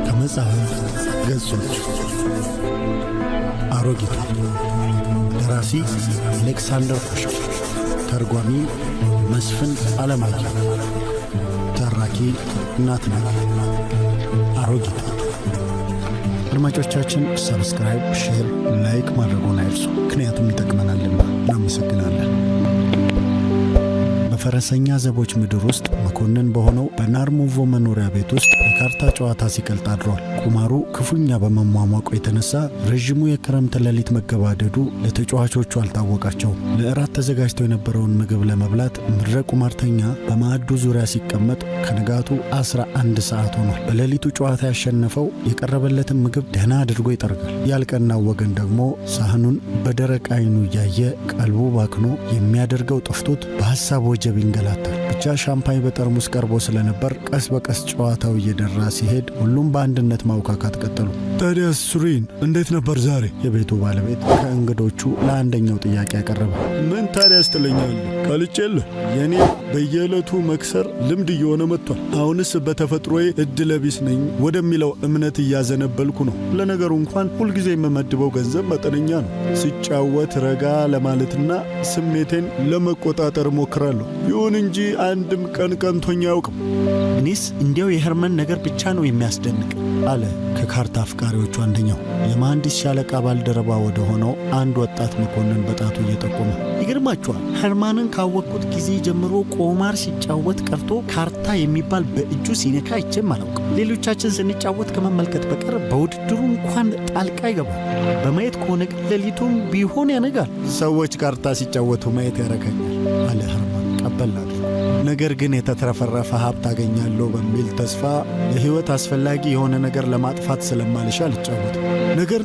ከመጽሐፍ ገጾች አሮጊቷ ደራሲ አሌክሳንደር ኮሽክ፣ ተርጓሚ መስፍን አለማየሁ፣ ተራኪ ናትናኤል። አሮጊቷ። አድማጮቻችን ሰብስክራይብ፣ ሼር፣ ላይክ ማድረጉን አይርሱ፣ ምክንያቱም ይጠቅመናልና። እናመሰግናለን። በፈረሰኛ ዘቦች ምድር ውስጥ መኮንን በሆነው በናርሞቮ መኖሪያ ቤት ውስጥ የካርታ ጨዋታ ሲቀልጥ አድሯል። ቁማሩ ክፉኛ በመሟሟቁ የተነሳ ረዥሙ የክረምት ሌሊት መገባደዱ ለተጫዋቾቹ አልታወቃቸው። ለእራት ተዘጋጅቶ የነበረውን ምግብ ለመብላት ምድረ ቁማርተኛ በማዕዱ ዙሪያ ሲቀመጥ ከንጋቱ 11 ሰዓት ሆኗል። በሌሊቱ ጨዋታ ያሸነፈው የቀረበለትን ምግብ ደህና አድርጎ ይጠርጋል። ያልቀናው ወገን ደግሞ ሳህኑን በደረቅ አይኑ እያየ ቀልቡ ባክኖ የሚያደርገው ጠፍቶት በሐሳብ ወጀብ ይንገላታል። ብቻ ሻምፓኝ በጠርሙስ ቀርቦ ስለነበር ቀስ በቀስ ጨዋታው እየደራ ሲሄድ ሁሉም በአንድነት ማውካካት ቀጠሉ። ታዲያስ ሱሪን እንዴት ነበር ዛሬ? የቤቱ ባለቤት ከእንግዶቹ ለአንደኛው ጥያቄ ያቀረበ። ምን ታዲያስ ትለኛለህ? ካልቼልህ የኔ በየዕለቱ መክሰር ልምድ እየሆነ መጥቷል። አሁንስ በተፈጥሮዬ እድለቢስ ነኝ ወደሚለው እምነት እያዘነበልኩ ነው። ለነገሩ እንኳን ሁልጊዜ የምመድበው ገንዘብ መጠነኛ ነው። ስጫወት ረጋ ለማለትና ስሜቴን ለመቆጣጠር እሞክራለሁ። ይሁን እንጂ አንድም ቀን ቀንቶኝ አያውቅም። እኔስ እንዲያው የሄርመን ነገር ብቻ ነው የሚያስደንቅ አለ ከካርታ አፍቃሪዎቹ አንደኛው። የመሐንዲስ ሻለቃ ባልደረባ ወደ ሆነው አንድ ወጣት መኮንን በጣቱ እየጠቆመ፣ ይገርማችኋል፣ ሄርማንን ካወቅኩት ጊዜ ጀምሮ ቁማር ሲጫወት ቀርቶ ካርታ የሚባል በእጁ ሲነካ አይቼም አላውቅም። ሌሎቻችን ስንጫወት ከመመልከት በቀር በውድድሩ እንኳን ጣልቃ ይገባል። በማየት ከሆነ ግን ሌሊቱን ቢሆን ያነጋል። ሰዎች ካርታ ሲጫወቱ ማየት ያረካኛል አለ ሄርማን ቀበል አድርጎ። ነገር ግን የተትረፈረፈ ሀብት አገኛለሁ በሚል ተስፋ ለሕይወት አስፈላጊ የሆነ ነገር ለማጥፋት ስለማልሻ አልጫወትም።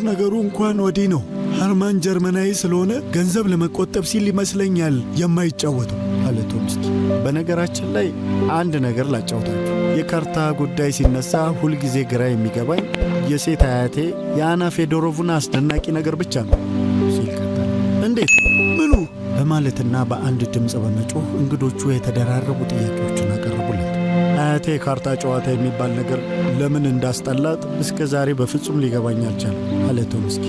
ነገሩ እንኳን ወዲህ ነው። ሄርማን ጀርመናዊ ስለሆነ ገንዘብ ለመቆጠብ ሲል ይመስለኛል የማይጫወተው አለ ቶምስኪ። በነገራችን ላይ አንድ ነገር ላጫውታችሁ። የካርታ ጉዳይ ሲነሳ ሁልጊዜ ግራ የሚገባኝ የሴት አያቴ የአና ፌዶሮቭና አስደናቂ ነገር ብቻ ነው ሲል ቀጠለ። እንዴት? ምኑ? በማለትና በአንድ ድምፅ በመጮህ እንግዶቹ የተደራረቡ ጥያቄዎችን አቀረቡለት። አያቴ የካርታ ጨዋታ የሚባል ነገር ለምን እንዳስጠላት እስከ ዛሬ በፍጹም ሊገባኝ አልቻለም አለ ቶምስኪ።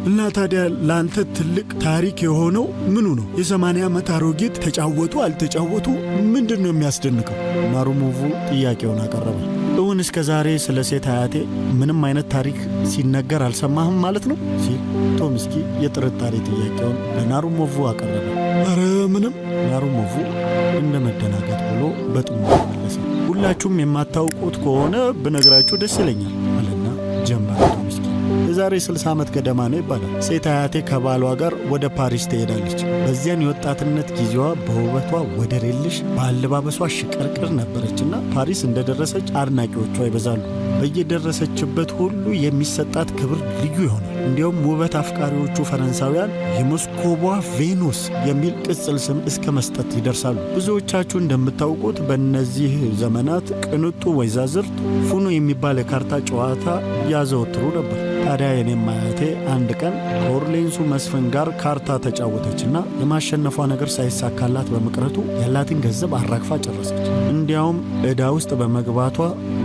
እና ታዲያ ለአንተ ትልቅ ታሪክ የሆነው ምኑ ነው? የ80 ዓመት አሮጊት ተጫወቱ አልተጫወቱ ምንድን ነው የሚያስደንቀው? ናሩሞቮ ጥያቄውን አቀረበ። እውን እስከ ዛሬ ስለ ሴት አያቴ ምንም አይነት ታሪክ ሲነገር አልሰማህም ማለት ነው ሲል ቶምስኪ የጥርጣሬ ጥያቄውን ለናሩሞቮ አቀረበ። ኧረ ምንም። ናሩሞቮ እንደ መደናገጥ ብሎ በጥሞና መለሰ። ሁላችሁም የማታውቁት ከሆነ ብነግራችሁ ደስ ይለኛል አለና ጀመረ ቶምስኪ። የዛሬ 60 ዓመት ገደማ ነው ይባላል። ሴት አያቴ ከባሏ ጋር ወደ ፓሪስ ትሄዳለች። በዚያን የወጣትነት ጊዜዋ በውበቷ ወደር የለሽ፣ በአለባበሷ ሽቅርቅር ነበረችና ፓሪስ እንደደረሰች አድናቂዎቿ ይበዛሉ። በየደረሰችበት ሁሉ የሚሰጣት ክብር ልዩ ይሆናል። እንዲያውም ውበት አፍቃሪዎቹ ፈረንሳውያን የሞስኮቧ ቬኑስ የሚል ቅጽል ስም እስከ መስጠት ይደርሳሉ። ብዙዎቻችሁ እንደምታውቁት በእነዚህ ዘመናት ቅንጡ ወይዛዝርት ፉኖ የሚባል የካርታ ጨዋታ ያዘወትሩ ነበር። ታዲያ የኔም አያቴ አንድ ቀን ከኦርሌንሱ መስፍን ጋር ካርታ ተጫወተችና የማሸነፏ ነገር ሳይሳካላት በመቅረቱ ያላትን ገንዘብ አራግፋ ጨረሰች። እንዲያውም ዕዳ ውስጥ በመግባቷ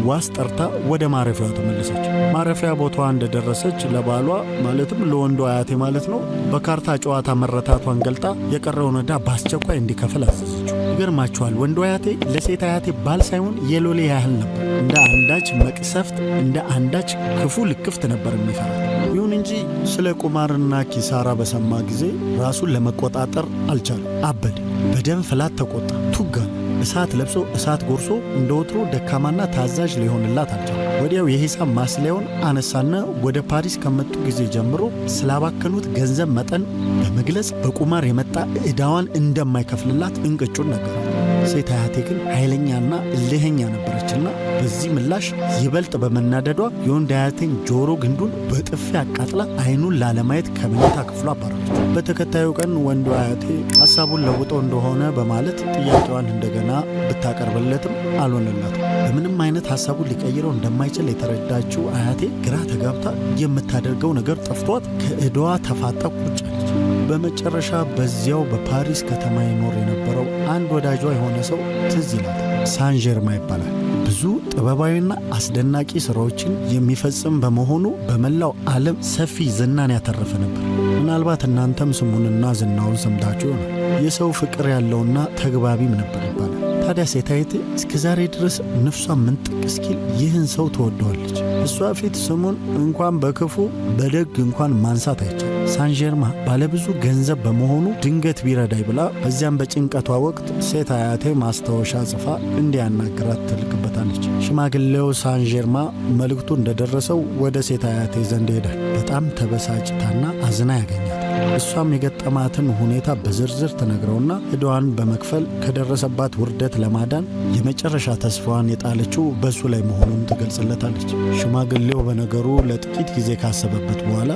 ዋስ ጠርታ ወደ ማረፊያዋ ተመለሰች። ማረፊያ ቦታዋ እንደደረሰች ለባሏ ማለትም ለወንዱ አያቴ ማለት ነው በካርታ ጨዋታ መረታቷን ገልጣ የቀረውን ዕዳ በአስቸኳይ እንዲከፍል አዘዘችው። ይገርማችኋል፣ ወንዱ አያቴ ለሴት አያቴ ባል ሳይሆን የሎሌ ያህል ነበር። እንደ አንዳች መቅሰፍት፣ እንደ አንዳች ክፉ ልክፍት ነበር የሚፈራት። ይሁን እንጂ ስለ ቁማርና ኪሳራ በሰማ ጊዜ ራሱን ለመቆጣጠር አልቻለም። አበደ። በደም ፍላት ተቆጣ። ቱጋ እሳት ለብሶ እሳት ጎርሶ እንደ ወትሮ ደካማና ታዛዥ ሊሆንላት አልቻለም። ወዲያው የሂሳብ ማስለያውን አነሳና ወደ ፓሪስ ከመጡ ጊዜ ጀምሮ ስላባከኑት ገንዘብ መጠን በመግለጽ በቁማር የመጣ ዕዳዋን እንደማይከፍልላት እንቅጩን ነገራት። ሴት አያቴ ግን ኃይለኛና እልህኛ ነበረችና በዚህ ምላሽ ይበልጥ በመናደዷ የወንድ አያቴን ጆሮ ግንዱን በጥፊ አቃጥላ አይኑን ላለማየት ከመኝታ ክፍሉ አባረረች። በተከታዩ ቀን ወንዱ አያቴ ሐሳቡን ለውጠው እንደሆነ በማለት ጥያቄዋን እንደገና ብታቀርብለትም አልሆነላትም። በምንም አይነት ሐሳቡን ሊቀይረው እንደማይችል የተረዳችው አያቴ ግራ ተጋብታ የምታደርገው ነገር ጠፍቷት ከዕዳዋ ተፋጣ ቁጭ አለች። በመጨረሻ በዚያው በፓሪስ ከተማ ይኖር የነበረው አንድ ወዳጇ የሆነ ሰው ትዝ ይላታል። ሳን ጀርማ ይባላል። ብዙ ጥበባዊና አስደናቂ ሥራዎችን የሚፈጽም በመሆኑ በመላው ዓለም ሰፊ ዝናን ያተረፈ ነበር። ምናልባት እናንተም ስሙንና ዝናውን ሰምታችሁ ይሆናል። የሰው ፍቅር ያለውና ተግባቢም ነበር ይባላል። ታዲያ ሴታየቴ እስከ ዛሬ ድረስ ነፍሷን ምንጥቅ እስኪል ይህን ሰው ትወደዋለች። እሷ ፊት ስሙን እንኳን በክፉ በደግ እንኳን ማንሳት አይቻል። ሳን ዠርማ ባለብዙ ገንዘብ በመሆኑ ድንገት ቢረዳይ ብላ በዚያም በጭንቀቷ ወቅት ሴት አያቴ ማስታወሻ ጽፋ እንዲያናግራት ትልክበታለች። ሽማግሌው ሳን ዠርማ መልእክቱ እንደደረሰው ወደ ሴት አያቴ ዘንድ ሄዳል። በጣም ተበሳጭታና አዝና ያገኛታል። እሷም የገጠማትን ሁኔታ በዝርዝር ትነግረውና ዕዳዋን በመክፈል ከደረሰባት ውርደት ለማዳን የመጨረሻ ተስፋዋን የጣለችው በሱ ላይ መሆኑን ትገልጽለታለች። ሽማግሌው በነገሩ ለጥቂት ጊዜ ካሰበበት በኋላ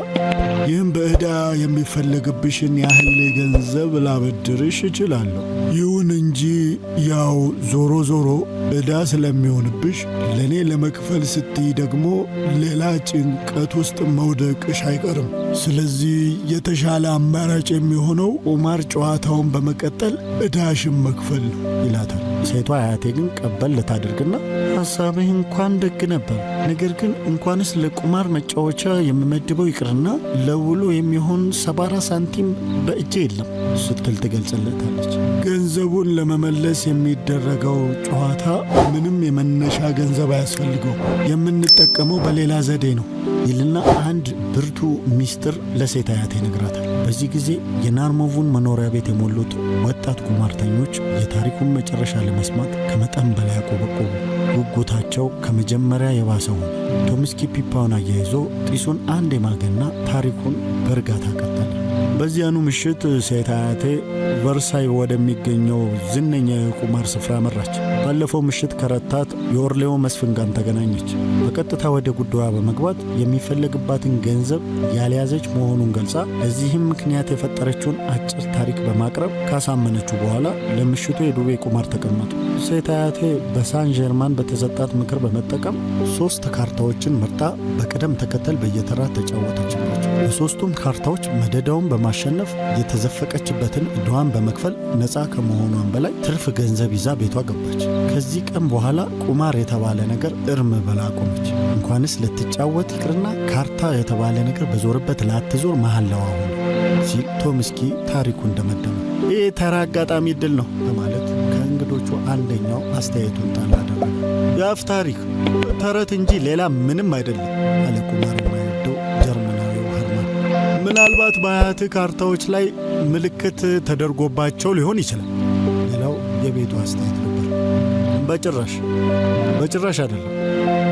ይህም በዕዳ የሚፈለግብሽን ያህል ገንዘብ ላበድርሽ እችላለሁ። ይሁን እንጂ ያው ዞሮ ዞሮ ዕዳ ስለሚሆንብሽ ለእኔ ለመክፈል ስትይ ደግሞ ሌላ ጭንቀት ውስጥ መውደቅሽ አይቀርም። ስለዚህ የተሻለ አማራጭ የሚሆነው ቁማር ጨዋታውን በመቀጠል ዕዳሽን መክፈል ነው ይላታል። ሴቷ አያቴ ግን ቀበል ልታደርግና ሐሳብህ እንኳን ደግ ነበር፣ ነገር ግን እንኳንስ ለቁማር መጫወቻ የምመድበው ይቅርና ለውሎ የሚሆን 74 ሳንቲም በእጄ የለም ስትል ትገልጽለታለች። ገንዘቡን ለመመለስ የሚደረገው ጨዋታ ምንም የመነሻ ገንዘብ አያስፈልገው፣ የምንጠቀመው በሌላ ዘዴ ነው ይልና አንድ ብርቱ ሚስጥር ለሴት አያቴ ይነግራታል። በዚህ ጊዜ የናርሞቭን መኖሪያ ቤት የሞሉት ወጣት ቁማርተኞች የታሪኩን መጨረሻ ለመስማት ከመጠን በላይ ያቆበቆቡ። ጉጉታቸው ከመጀመሪያ የባሰ ሆነ። ቶምስኪ ፒፓውን አያይዞ ጢሱን አንድ የማገና ታሪኩን በእርጋታ ቀጠለ። በዚያኑ ምሽት ሴት አያቴ ቨርሳይ ወደሚገኘው ዝነኛ የቁማር ስፍራ መራች። ባለፈው ምሽት ከረታት የኦርሌዎ መስፍን ጋር ተገናኘች። በቀጥታ ወደ ጉዳዩ በመግባት የሚፈለግባትን ገንዘብ ያልያዘች መሆኑን ገልጻ ለዚህም ምክንያት የፈጠረችውን አጭር ታሪክ በማቅረብ ካሳመነችው በኋላ ለምሽቱ የዱቤ ቁማር ተቀመጡ። ሴት አያቴ በሳን ዠርማን በተሰጣት ምክር በመጠቀም 3 ካርታዎችን መርጣ በቅደም ተከተል በየተራ ተጫወተችባቸው። በሦስቱም ካርታዎች መደዳውን በማሸነፍ የተዘፈቀችበትን ዕዳዋን በመክፈል ነፃ ከመሆኗን በላይ ትርፍ ገንዘብ ይዛ ቤቷ ገባች። ከዚህ ቀን በኋላ ቁማር የተባለ ነገር እርም በላ ቆመች። እንኳንስ ልትጫወት ይቅርና ካርታ የተባለ ነገር በዞርበት ላትዞር መሐላዋ ሆነ ሲል ቶምስኪ ታሪኩ እንደመደመ ይህ ተራ አጋጣሚ ዕድል ነው በማለት ከእንግዶቹ አንደኛው አስተያየቱን ጣል አደረገ። የአፍ ታሪክ ተረት እንጂ ሌላ ምንም አይደለም አለ ቁማር የማይወደው ጀርመናዊው ኸርማን። ምናልባት በአያትህ ካርታዎች ላይ ምልክት ተደርጎባቸው ሊሆን ይችላል። ሌላው የቤቱ አስተያየት ነበር። በጭራሽ አይደለም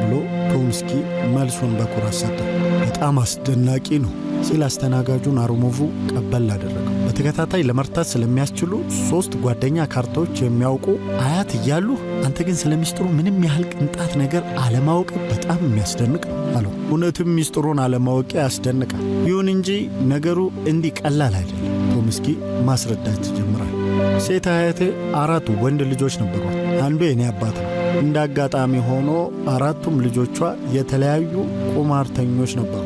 ብሎ ቶምስኪ መልሱን በኩራት ሰጠ። በጣም አስደናቂ ነው ሲል አስተናጋጁ ናርሞቭ ቀበል አደረገው። በተከታታይ ለመርታት ስለሚያስችሉ 3 ጓደኛ ካርታዎች የሚያውቁ አያት እያሉ አንተ ግን ስለ ሚስጥሩ ምንም ያህል ቅንጣት ነገር አለማወቅ በጣም የሚያስደንቅ አለው። እውነትም ሚስጥሩን አለማወቅ ያስደንቃል። ይሁን እንጂ ነገሩ እንዲህ ቀላል አይደለም። ቶምስኪ ማስረዳት ይጀምራል። ሴት አያቴ 4 ወንድ ልጆች ነበሯት። አንዱ የኔ አባት ነው። እንደ አጋጣሚ ሆኖ 4ቱም ልጆቿ የተለያዩ ቁማርተኞች ነበሩ።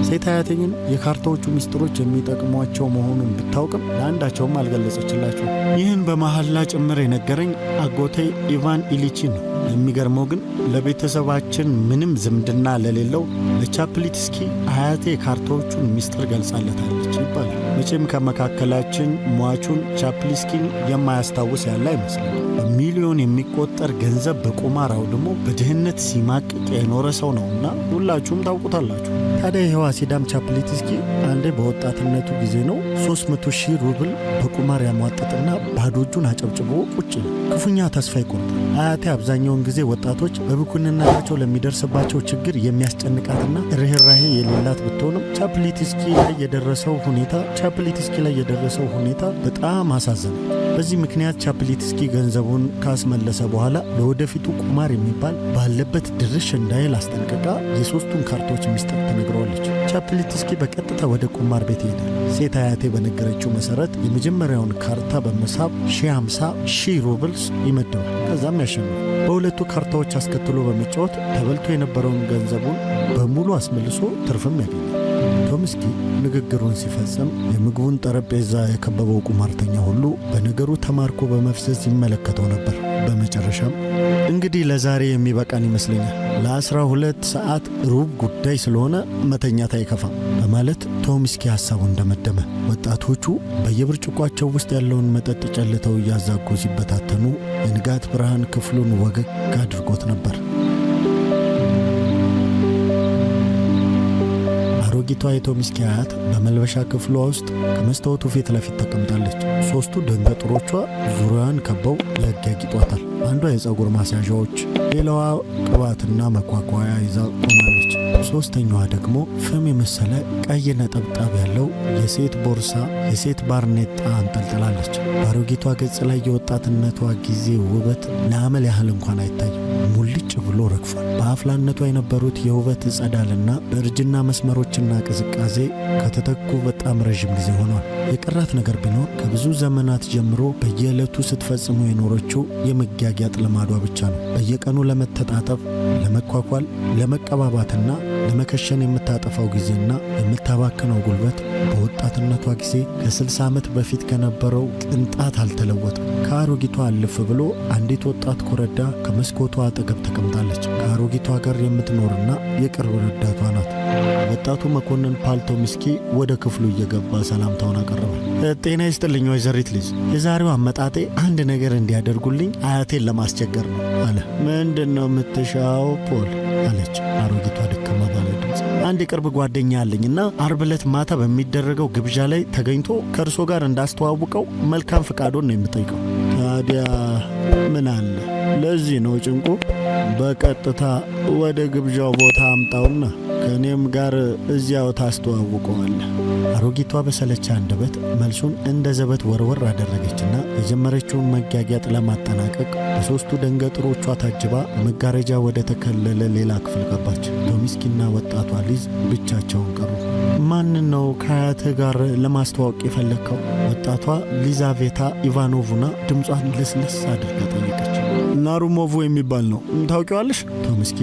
ሴት አያቴ ግን የካርታዎቹ ሚስጥሮች የሚጠቅሟቸው መሆኑን ብታውቅም ለአንዳቸውም አልገለጸችላቸው። ይህን በመሐላ ጭምር የነገረኝ አጎቴ ኢቫን ኢሊቺን ነው። የሚገርመው ግን ለቤተሰባችን ምንም ዝምድና ለሌለው ለቻፕሊትስኪ አያቴ ካርታዎቹን ሚስጥር ገልጻለታለች ይባላል። መቼም ከመካከላችን ሟቹን ቻፕሊስኪን የማያስታውስ ያለ አይመስልም። በሚሊዮን የሚቆጠር ገንዘብ በቁማር አውድሞ በድህነት ሲማቅቅ የኖረ ሰው ነውና ሁላችሁም ታውቁታላችሁ። ታዲያ ይኸው አሲዳም ቻፕሊትስኪ አንዴ በወጣትነቱ ጊዜ ነው 300,000 ሩብል በቁማር ያሟጠጥና ባዶ እጁን አጨብጭቦ ቁጭ ነው። ክፉኛ ተስፋ ይቆርጣል። አያቴ አብዛኛውን ጊዜ ወጣቶች በብኩንነታቸው ለሚደርስባቸው ችግር የሚያስጨንቃትና ርኅራሄ የሌላት ብትሆንም ቻፕሊትስኪ ላይ የደረሰው ሁኔታ በጣም አሳዘነ። በዚህ ምክንያት ቻፕሊትስኪ ገንዘቡን ካስመለሰ በኋላ ለወደፊቱ ቁማር የሚባል ባለበት ድርሽ እንዳይል አስጠንቅቃ የ3ቱን ካርታዎች ሚስጥር ትነግረዋለች። ቻፕሊትስኪ በቀጥታ ወደ ቁማር ቤት ይሄዳል። ሴት አያቴ በነገረችው መሰረት የመጀመሪያውን ካርታ በመሳብ 50,000 ሩብልስ ይመደዋል። ከዛም ያሸንፋል። በሁለቱ ካርታዎች አስከትሎ በመጫወት ተበልቶ የነበረውን ገንዘቡን በሙሉ አስመልሶ ትርፍም ያገኛል። ቶምስኪ ንግግሩን ሲፈጽም የምግቡን ጠረጴዛ የከበበው ቁማርተኛ ሁሉ በነገሩ ተማርኮ በመፍሰስ ይመለከተው ነበር። በመጨረሻም እንግዲህ ለዛሬ የሚበቃን ይመስለኛል፣ ለ12 ሰዓት ሩብ ጉዳይ ስለሆነ መተኛት አይከፋም በማለት ቶምስኪ ሐሳቡን እንደመደመ። ወጣቶቹ በየብርጭቋቸው ውስጥ ያለውን መጠጥ ጨልተው እያዛጉ ሲበታተኑ የንጋት ብርሃን ክፍሉን ወገግ አድርጎት ነበር። አሮጊቷ የቶምስኪ አያት በመልበሻ ክፍሏ ውስጥ ከመስታወቱ ፊት ለፊት ተቀምጣለች። ሦስቱ ደንገጥሮቿ ዙሪያዋን ከበው ያጊጧታል። አንዷ የፀጉር ማስያዣዎች፣ ሌላዋ ቅባትና መኳኳያ ይዛ ቆማለች። ሦስተኛዋ ደግሞ ፍም የመሰለ ቀይ ነጠብጣብ ያለው የሴት ቦርሳ፣ የሴት ባርኔጣ አንጠልጥላለች። በአሮጊቷ ገጽ ላይ የወጣትነቷ ጊዜ ውበት ለአመል ያህል እንኳን አይታይም። ሙልጭ ብሎ ረግፏል። በአፍላነቷ የነበሩት የውበት ጸዳልና በእርጅና መስመሮችና ቅዝቃዜ ከተተኩ በጣም ረዥም ጊዜ ሆኗል። የቀራት ነገር ቢኖር ከብዙ ዘመናት ጀምሮ በየዕለቱ ስትፈጽሙ የኖረችው የመጋጊያጥ ልማዷ ብቻ ነው። በየቀኑ ለመተጣጠብ፣ ለመኳኳል፣ ለመቀባባትና ለመከሸን የምታጠፋው ጊዜና የምታባክነው ጉልበት በወጣትነቷ ጊዜ ከ60 ዓመት በፊት ከነበረው ቅንጣት አልተለወጠም። ከአሮጊቷ አልፍ ብሎ አንዲት ወጣት ኮረዳ ከመስኮቷ አጠገብ ተቀምጣለች። ከአሮጊቷ ጋር የምትኖርና የቅርብ ረዳቷ ናት። ወጣቱ መኮንን ፓል ቶምስኪ ወደ ክፍሉ እየገባ ሰላምታውን አቀረበ። ጤና ይስጥልኝ ወይዘሪት ሊዝ፣ የዛሬው አመጣጤ አንድ ነገር እንዲያደርጉልኝ አያቴን ለማስቸገር ነው አለ። ምንድነው የምትሻው ፖል? አለች አሮጊቷ ድክም ባለ ድምፅ። አንድ የቅርብ ጓደኛ አለኝና አርብ ዕለት ማታ በሚደረገው ግብዣ ላይ ተገኝቶ ከእርሶ ጋር እንዳስተዋውቀው መልካም ፈቃዶን ነው የምጠይቀው። ታዲያ ምን አለ? ለዚህ ነው ጭንቁ። በቀጥታ ወደ ግብዣው ቦታ አምጣውና ከእኔም ጋር እዚያው ታስተዋውቀዋለህ። አሮጊቷ በሰለቻ አንደበት መልሱን እንደ ዘበት ወርወር አደረገችና የጀመረችውን መጋጊያጥ ለማጠናቀቅ በሦስቱ ደንገጥሮቿ ታጅባ መጋረጃ ወደ ተከለለ ሌላ ክፍል ገባች። ቶምስኪና ወጣቷ ሊዝ ብቻቸውን ቀሩ። ማንን ነው ከአያትህ ጋር ለማስተዋወቅ የፈለግከው? ወጣቷ ሊዛቬታ ኢቫኖቭና ድምጿን ለስለስ አድርጋ ጠየቀች። ናሩሞቭ የሚባል ነው፣ ታውቂዋለሽ? ቶምስኪ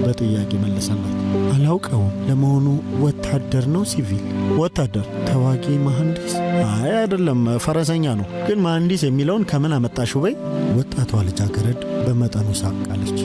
በጥያቄ መለሰላት። አላውቀውም። ለመሆኑ ወታደር ነው ሲቪል? ወታደር። ተዋጊ መሐንዲስ? አይ አይደለም፣ ፈረሰኛ ነው። ግን መሐንዲስ የሚለውን ከምን አመጣሽው በይ። ወጣቷ ልጃገረድ በመጠኑ ሳቃለች።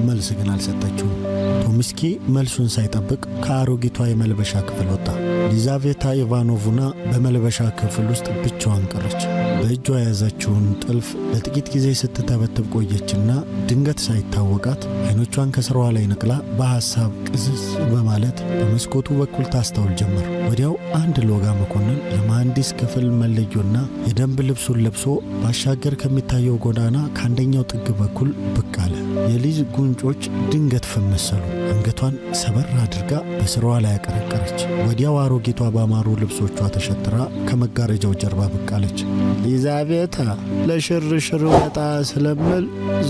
መልስ ግን አልሰጠችውም። ቶምስኪ መልሱን ሳይጠብቅ ከአሮጊቷ የመልበሻ ክፍል ወጣ። ሊዛቬታ ኢቫኖቭና በመልበሻ ክፍል ውስጥ ብቻዋን ቀረች። በእጇ የያዘችውን ጥልፍ ለጥቂት ጊዜ ስትተበትብ ቆየችና ድንገት ሳይታወቃት አይኖቿን ከስራዋ ላይ ነቅላ በሐሳብ ቅዝዝ በማለት በመስኮቱ በኩል ታስተውል ጀመር። ወዲያው አንድ ሎጋ መኮንን የመሐንዲስ ክፍል መለዮና የደንብ ልብሱን ለብሶ ባሻገር ከሚታየው ጎዳና ከአንደኛው ጥግ በኩል ብቅ አለ። የሊዝ ጉንጮች ድንገት ፍም መሰሉ። አንገቷን ሰበር አድርጋ በስራዋ ላይ ያቀረቀረች። ወዲያው አሮጊቷ ባማሩ ልብሶቿ ተሸትራ ከመጋረጃው ጀርባ ብቅ አለች። ሊዛቬታ፣ ለሽርሽር ወጣ ስለምል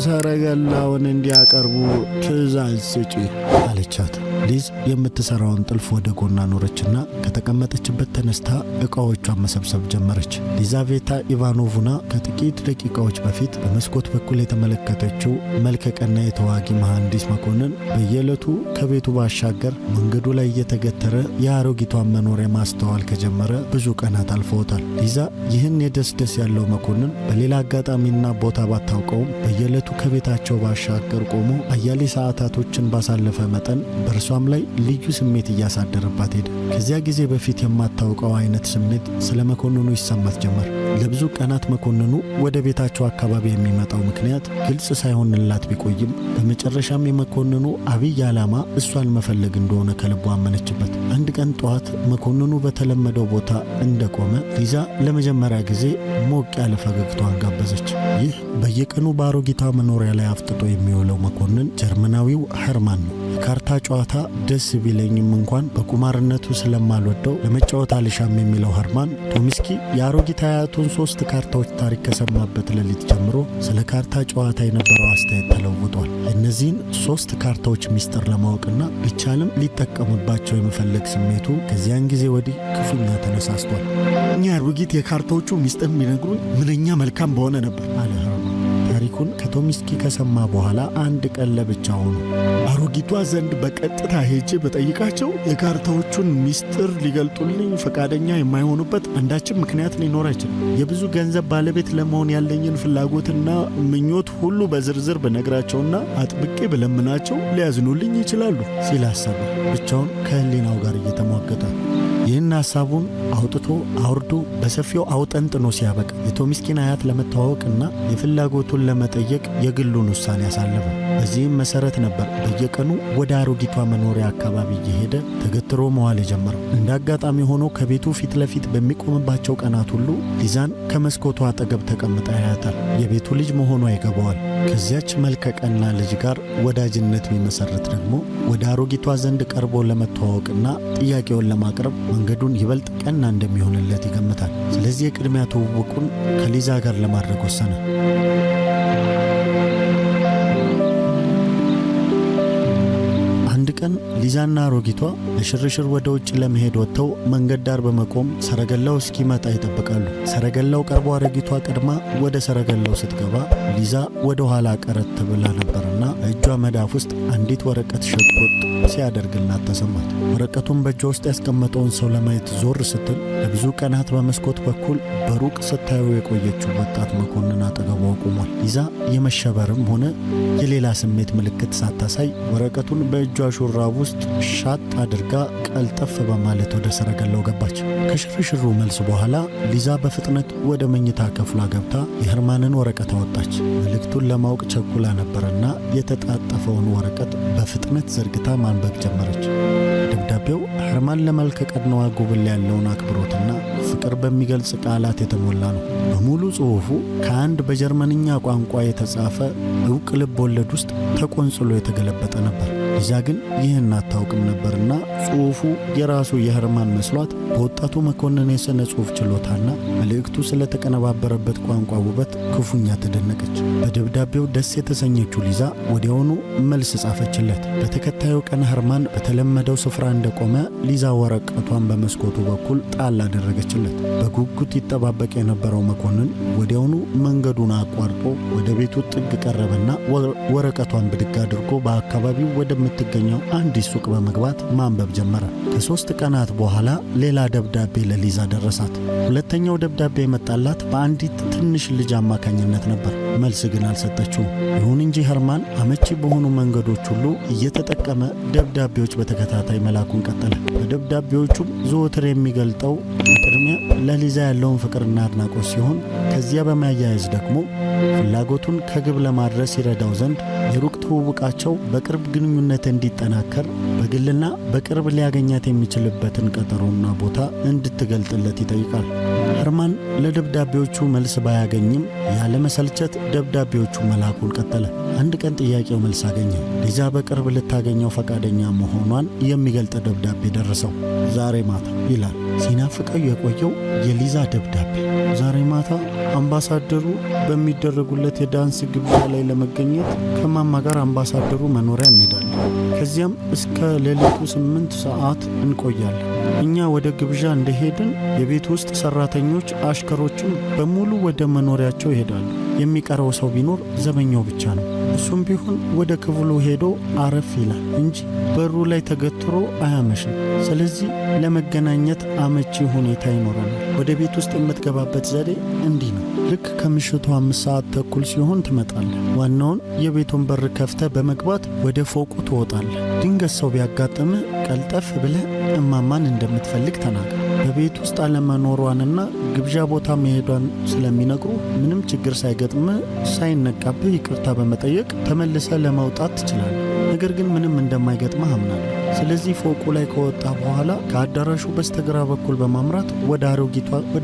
ሰረገላውን እንዲያቀርቡ ትእዛዝ ስጪ አለቻት። ሊዝ የምትሠራውን ጥልፍ ወደ ጎና ኖረችና ከተቀመጠችበት ተነስታ ዕቃዎቿን መሰብሰብ ጀመረች። ሊዛቬታ ኢቫኖቭና ከጥቂት ደቂቃዎች በፊት በመስኮት በኩል የተመለከተችው መልከቀና የተዋጊ መሐንዲስ መኮንን በየዕለቱ ከቤቱ ባሻገር መንገዱ ላይ እየተገተረ የአሮጊቷን መኖሪያ ማስተዋል ከጀመረ ብዙ ቀናት አልፈውታል። ሊዛ ይህን የደስደስ ያለው መኮንን በሌላ አጋጣሚና ቦታ ባታውቀውም በየዕለቱ ከቤታቸው ባሻገር ቆሞ አያሌ ሰዓታቶችን ባሳለፈ መጠን በእርሷም ላይ ልዩ ስሜት እያሳደረባት ሄደ። ከዚያ ጊዜ በፊት የማታውቀው አይነት ስሜት ስለ መኮንኑ ይሰማት ጀመር። ለብዙ ቀናት መኮንኑ ወደ ቤታቸው አካባቢ የሚመጣው ምክንያት ግልጽ ሳይሆንላት ቢቆይም በመጨረሻም የመኮንኑ አብይ ዓላማ እሷን መፈለግ እንደሆነ ከልቧ አመነችበት። አንድ ቀን ጠዋት መኮንኑ በተለመደው ቦታ እንደቆመ ሊዛ ለመጀመሪያ ጊዜ ሞቅ ያለ ፈገግታዋን ጋበዘች። ይህ በየቀኑ በአሮጊቷ መኖሪያ ላይ አፍጥጦ የሚውለው መኮንን ጀርመናዊው ኸርማን ነው። የካርታ ጨዋታ ደስ ቢለኝም እንኳን በቁማርነቱ ስለማልወደው ለመጫወት አልሻም የሚለው ኸርማን ቶምስኪ የአሮጊት አያቱን 3 ካርታዎች ታሪክ ከሰማበት ሌሊት ጀምሮ ስለ ካርታ ጨዋታ የነበረው አስተያየት ተለውጧል። እነዚህን 3 ካርታዎች ሚስጥር ለማወቅና ቢቻልም ሊጠቀሙባቸው የመፈለግ ስሜቱ ከዚያን ጊዜ ወዲህ ክፉኛ ተነሳስቷል። እኛ አሮጊት የካርታዎቹ ሚስጥር ቢነግሩኝ ምንኛ መልካም በሆነ ነበር አለ ኸርማን። ታሪኩ ታሪኩን ከቶሚስኪ ከሰማ በኋላ አንድ ቀን ለብቻው ሆኖ አሮጊቷ ዘንድ በቀጥታ ሄጄ በጠይቃቸው የካርታዎቹን ሚስጥር ሊገልጡልኝ ፈቃደኛ የማይሆኑበት አንዳችም ምክንያት ሊኖር አይችልም። የብዙ ገንዘብ ባለቤት ለመሆን ያለኝን ፍላጎትና ምኞት ሁሉ በዝርዝር በነግራቸውና አጥብቄ በለምናቸው ሊያዝኑልኝ ይችላሉ ሲል አሰበ፣ ብቻውን ከህሊናው ጋር እየተሟገተ። ይህን ሐሳቡን አውጥቶ አውርዶ በሰፊው አውጠንጥኖ ሲያበቃ የቶሚስኪን አያት ለመተዋወቅና የፍላጎቱን ለመጠየቅ የግሉን ውሳኔ አሳለፈ። በዚህም መሠረት ነበር በየቀኑ ወደ አሮጊቷ መኖሪያ አካባቢ እየሄደ ተገትሮ መዋል የጀመረው። እንደ አጋጣሚ ሆኖ ከቤቱ ፊት ለፊት በሚቆምባቸው ቀናት ሁሉ ሊዛን ከመስኮቷ አጠገብ ተቀምጣ ያያታል። የቤቱ ልጅ መሆኗ ይገባዋል። ከዚያች መልከቀና ልጅ ጋር ወዳጅነት ቢመሠረት ደግሞ ወደ አሮጊቷ ዘንድ ቀርቦ ለመተዋወቅና ጥያቄውን ለማቅረብ መንገዱን ይበልጥ ቀና እንደሚሆንለት ይገምታል። ስለዚህ የቅድሚያ ትውውቁን ከሊዛ ጋር ለማድረግ ወሰነ። አንድ ቀን ሊዛና አሮጊቷ ለሽርሽር ወደ ውጭ ለመሄድ ወጥተው መንገድ ዳር በመቆም ሰረገላው እስኪመጣ ይጠብቃሉ። ሰረገላው ቀርቦ አሮጊቷ ቀድማ ወደ ሰረገላው ስትገባ ሊዛ ወደ ኋላ ቀረት ብላ ነበርና እጇ መዳፍ ውስጥ አንዲት ወረቀት ሸጎጥ ሲያደርግላት ተሰማት። ወረቀቱን በእጇ ውስጥ ያስቀመጠውን ሰው ለማየት ዞር ስትል ለብዙ ቀናት በመስኮት በኩል በሩቅ ስታየው የቆየችው ወጣት መኮንን አጠገቧ ቆሟል። ሊዛ የመሸበርም ሆነ የሌላ ስሜት ምልክት ሳታሳይ ወረቀቱን በእጇ ሹራብ ውስጥ ሻጥ አድርጋ ቀልጠፍ በማለት ወደ ሰረገላው ገባች። ከሽርሽሩ መልስ በኋላ ሊዛ በፍጥነት ወደ መኝታ ክፍሏ ገብታ የህርማንን ወረቀት አወጣች። መልእክቱን ለማወቅ ቸኩላ ነበርና የተጣጠፈውን ወረቀት በፍጥነት ዘርግታ ማንበብ ጀመረች። ደብዳቤው ህርማን ለመልከ ቀድነዋ ጉብል ያለውን አክብሮትና ፍቅር በሚገልጽ ቃላት የተሞላ ነው። በሙሉ ጽሑፉ ከአንድ በጀርመንኛ ቋንቋ የተጻፈ ዕውቅ ልብ ወለድ ውስጥ ተቆንጽሎ የተገለበጠ ነበር። ሊዛ ግን ይህን አታውቅም ነበርና ጽሑፉ የራሱ የህርማን መስሏት በወጣቱ መኮንን የሥነ ጽሑፍ ችሎታና መልእክቱ ስለተቀነባበረበት ቋንቋ ውበት ክፉኛ ተደነቀች። በደብዳቤው ደስ የተሰኘችው ሊዛ ወዲያውኑ መልስ ጻፈችለት። በተከታዩ ቀን ህርማን በተለመደው ስፍራ እንደቆመ ሊዛ ወረቀቷን በመስኮቱ በኩል ጣል አደረገችለት። በጉጉት ይጠባበቅ የነበረው መኮንን ወዲያውኑ መንገዱን አቋርጦ ወደ ቤቱ ጥግ ቀረበና ወረቀቷን ብድግ አድርጎ በአካባቢው ወደምትገኘው አንዲት ሱቅ በመግባት ማንበብ ጀመረ። ከ3 ቀናት በኋላ ሌላ ደብዳቤ ለሊዛ ደረሳት። ሁለተኛው ደብዳቤ የመጣላት በአንዲት ትንሽ ልጅ አማካኝነት ነበር። መልስ ግን አልሰጠችውም። ይሁን እንጂ ህርማን አመቺ በሆኑ መንገዶች ሁሉ እየተጠቀመ ደብዳቤዎች በተከታታይ መላኩን ቀጠለ። በደብዳቤዎቹም ዘወትር የሚገልጠው በቅድሚያ ለሊዛ ያለውን ፍቅርና አድናቆት ሲሆን ከዚያ በማያያዝ ደግሞ ፍላጎቱን ከግብ ለማድረስ ይረዳው ዘንድ የሩቅ ትውውቃቸው በቅርብ ግንኙነት እንዲጠናከር በግልና በቅርብ ሊያገኛት የሚችልበትን ቀጠሮና ቦታ እንድትገልጥለት ይጠይቃል። ህርማን ለደብዳቤዎቹ መልስ ባያገኝም ያለ መሰልቸት ደብዳቤዎቹ መላኩን ቀጠለ። አንድ ቀን ጥያቄው መልስ አገኘ። ሊዛ በቅርብ ልታገኘው ፈቃደኛ መሆኗን የሚገልጥ ደብዳቤ ደረሰው። ዛሬ ማታ ይላል። ሲናፍቀው የቆየው የሊዛ ደብዳቤ። ዛሬ ማታ አምባሳደሩ በሚደረጉለት የዳንስ ግብዣ ላይ ለመገኘት ከማማ ጋር አምባሳደሩ መኖሪያ እንሄዳለን። ከዚያም እስከ ሌሊቱ 8 ሰዓት እንቆያለን። እኛ ወደ ግብዣ እንደሄድን የቤት ውስጥ ሰራተኞች አሽከሮችም በሙሉ ወደ መኖሪያቸው ይሄዳሉ። የሚቀረው ሰው ቢኖር ዘበኛው ብቻ ነው። እሱም ቢሆን ወደ ክፍሉ ሄዶ አረፍ ይላል እንጂ በሩ ላይ ተገትሮ አያመሽም። ስለዚህ ለመገናኘት አመቺ ሁኔታ ይኖረናል። ወደ ቤት ውስጥ የምትገባበት ዘዴ እንዲህ ነው። ልክ ከምሽቱ 5 ሰዓት ተኩል ሲሆን ትመጣለህ። ዋናውን የቤቱን በር ከፍተህ በመግባት ወደ ፎቁ ትወጣለህ። ድንገት ሰው ቢያጋጥምህ ቀልጠፍ ብለህ እማማን እንደምትፈልግ ተናገር። በቤት ውስጥ አለመኖሯንና ግብዣ ቦታ መሄዷን ስለሚነግሩ ምንም ችግር ሳይገጥምህ ሳይነቃብህ ይቅርታ በመጠየቅ ተመልሰህ ለመውጣት ትችላለህ። ነገር ግን ምንም እንደማይገጥምህ አምናለሁ። ስለዚህ ፎቁ ላይ ከወጣ በኋላ ከአዳራሹ በስተግራ በኩል በማምራት ወደ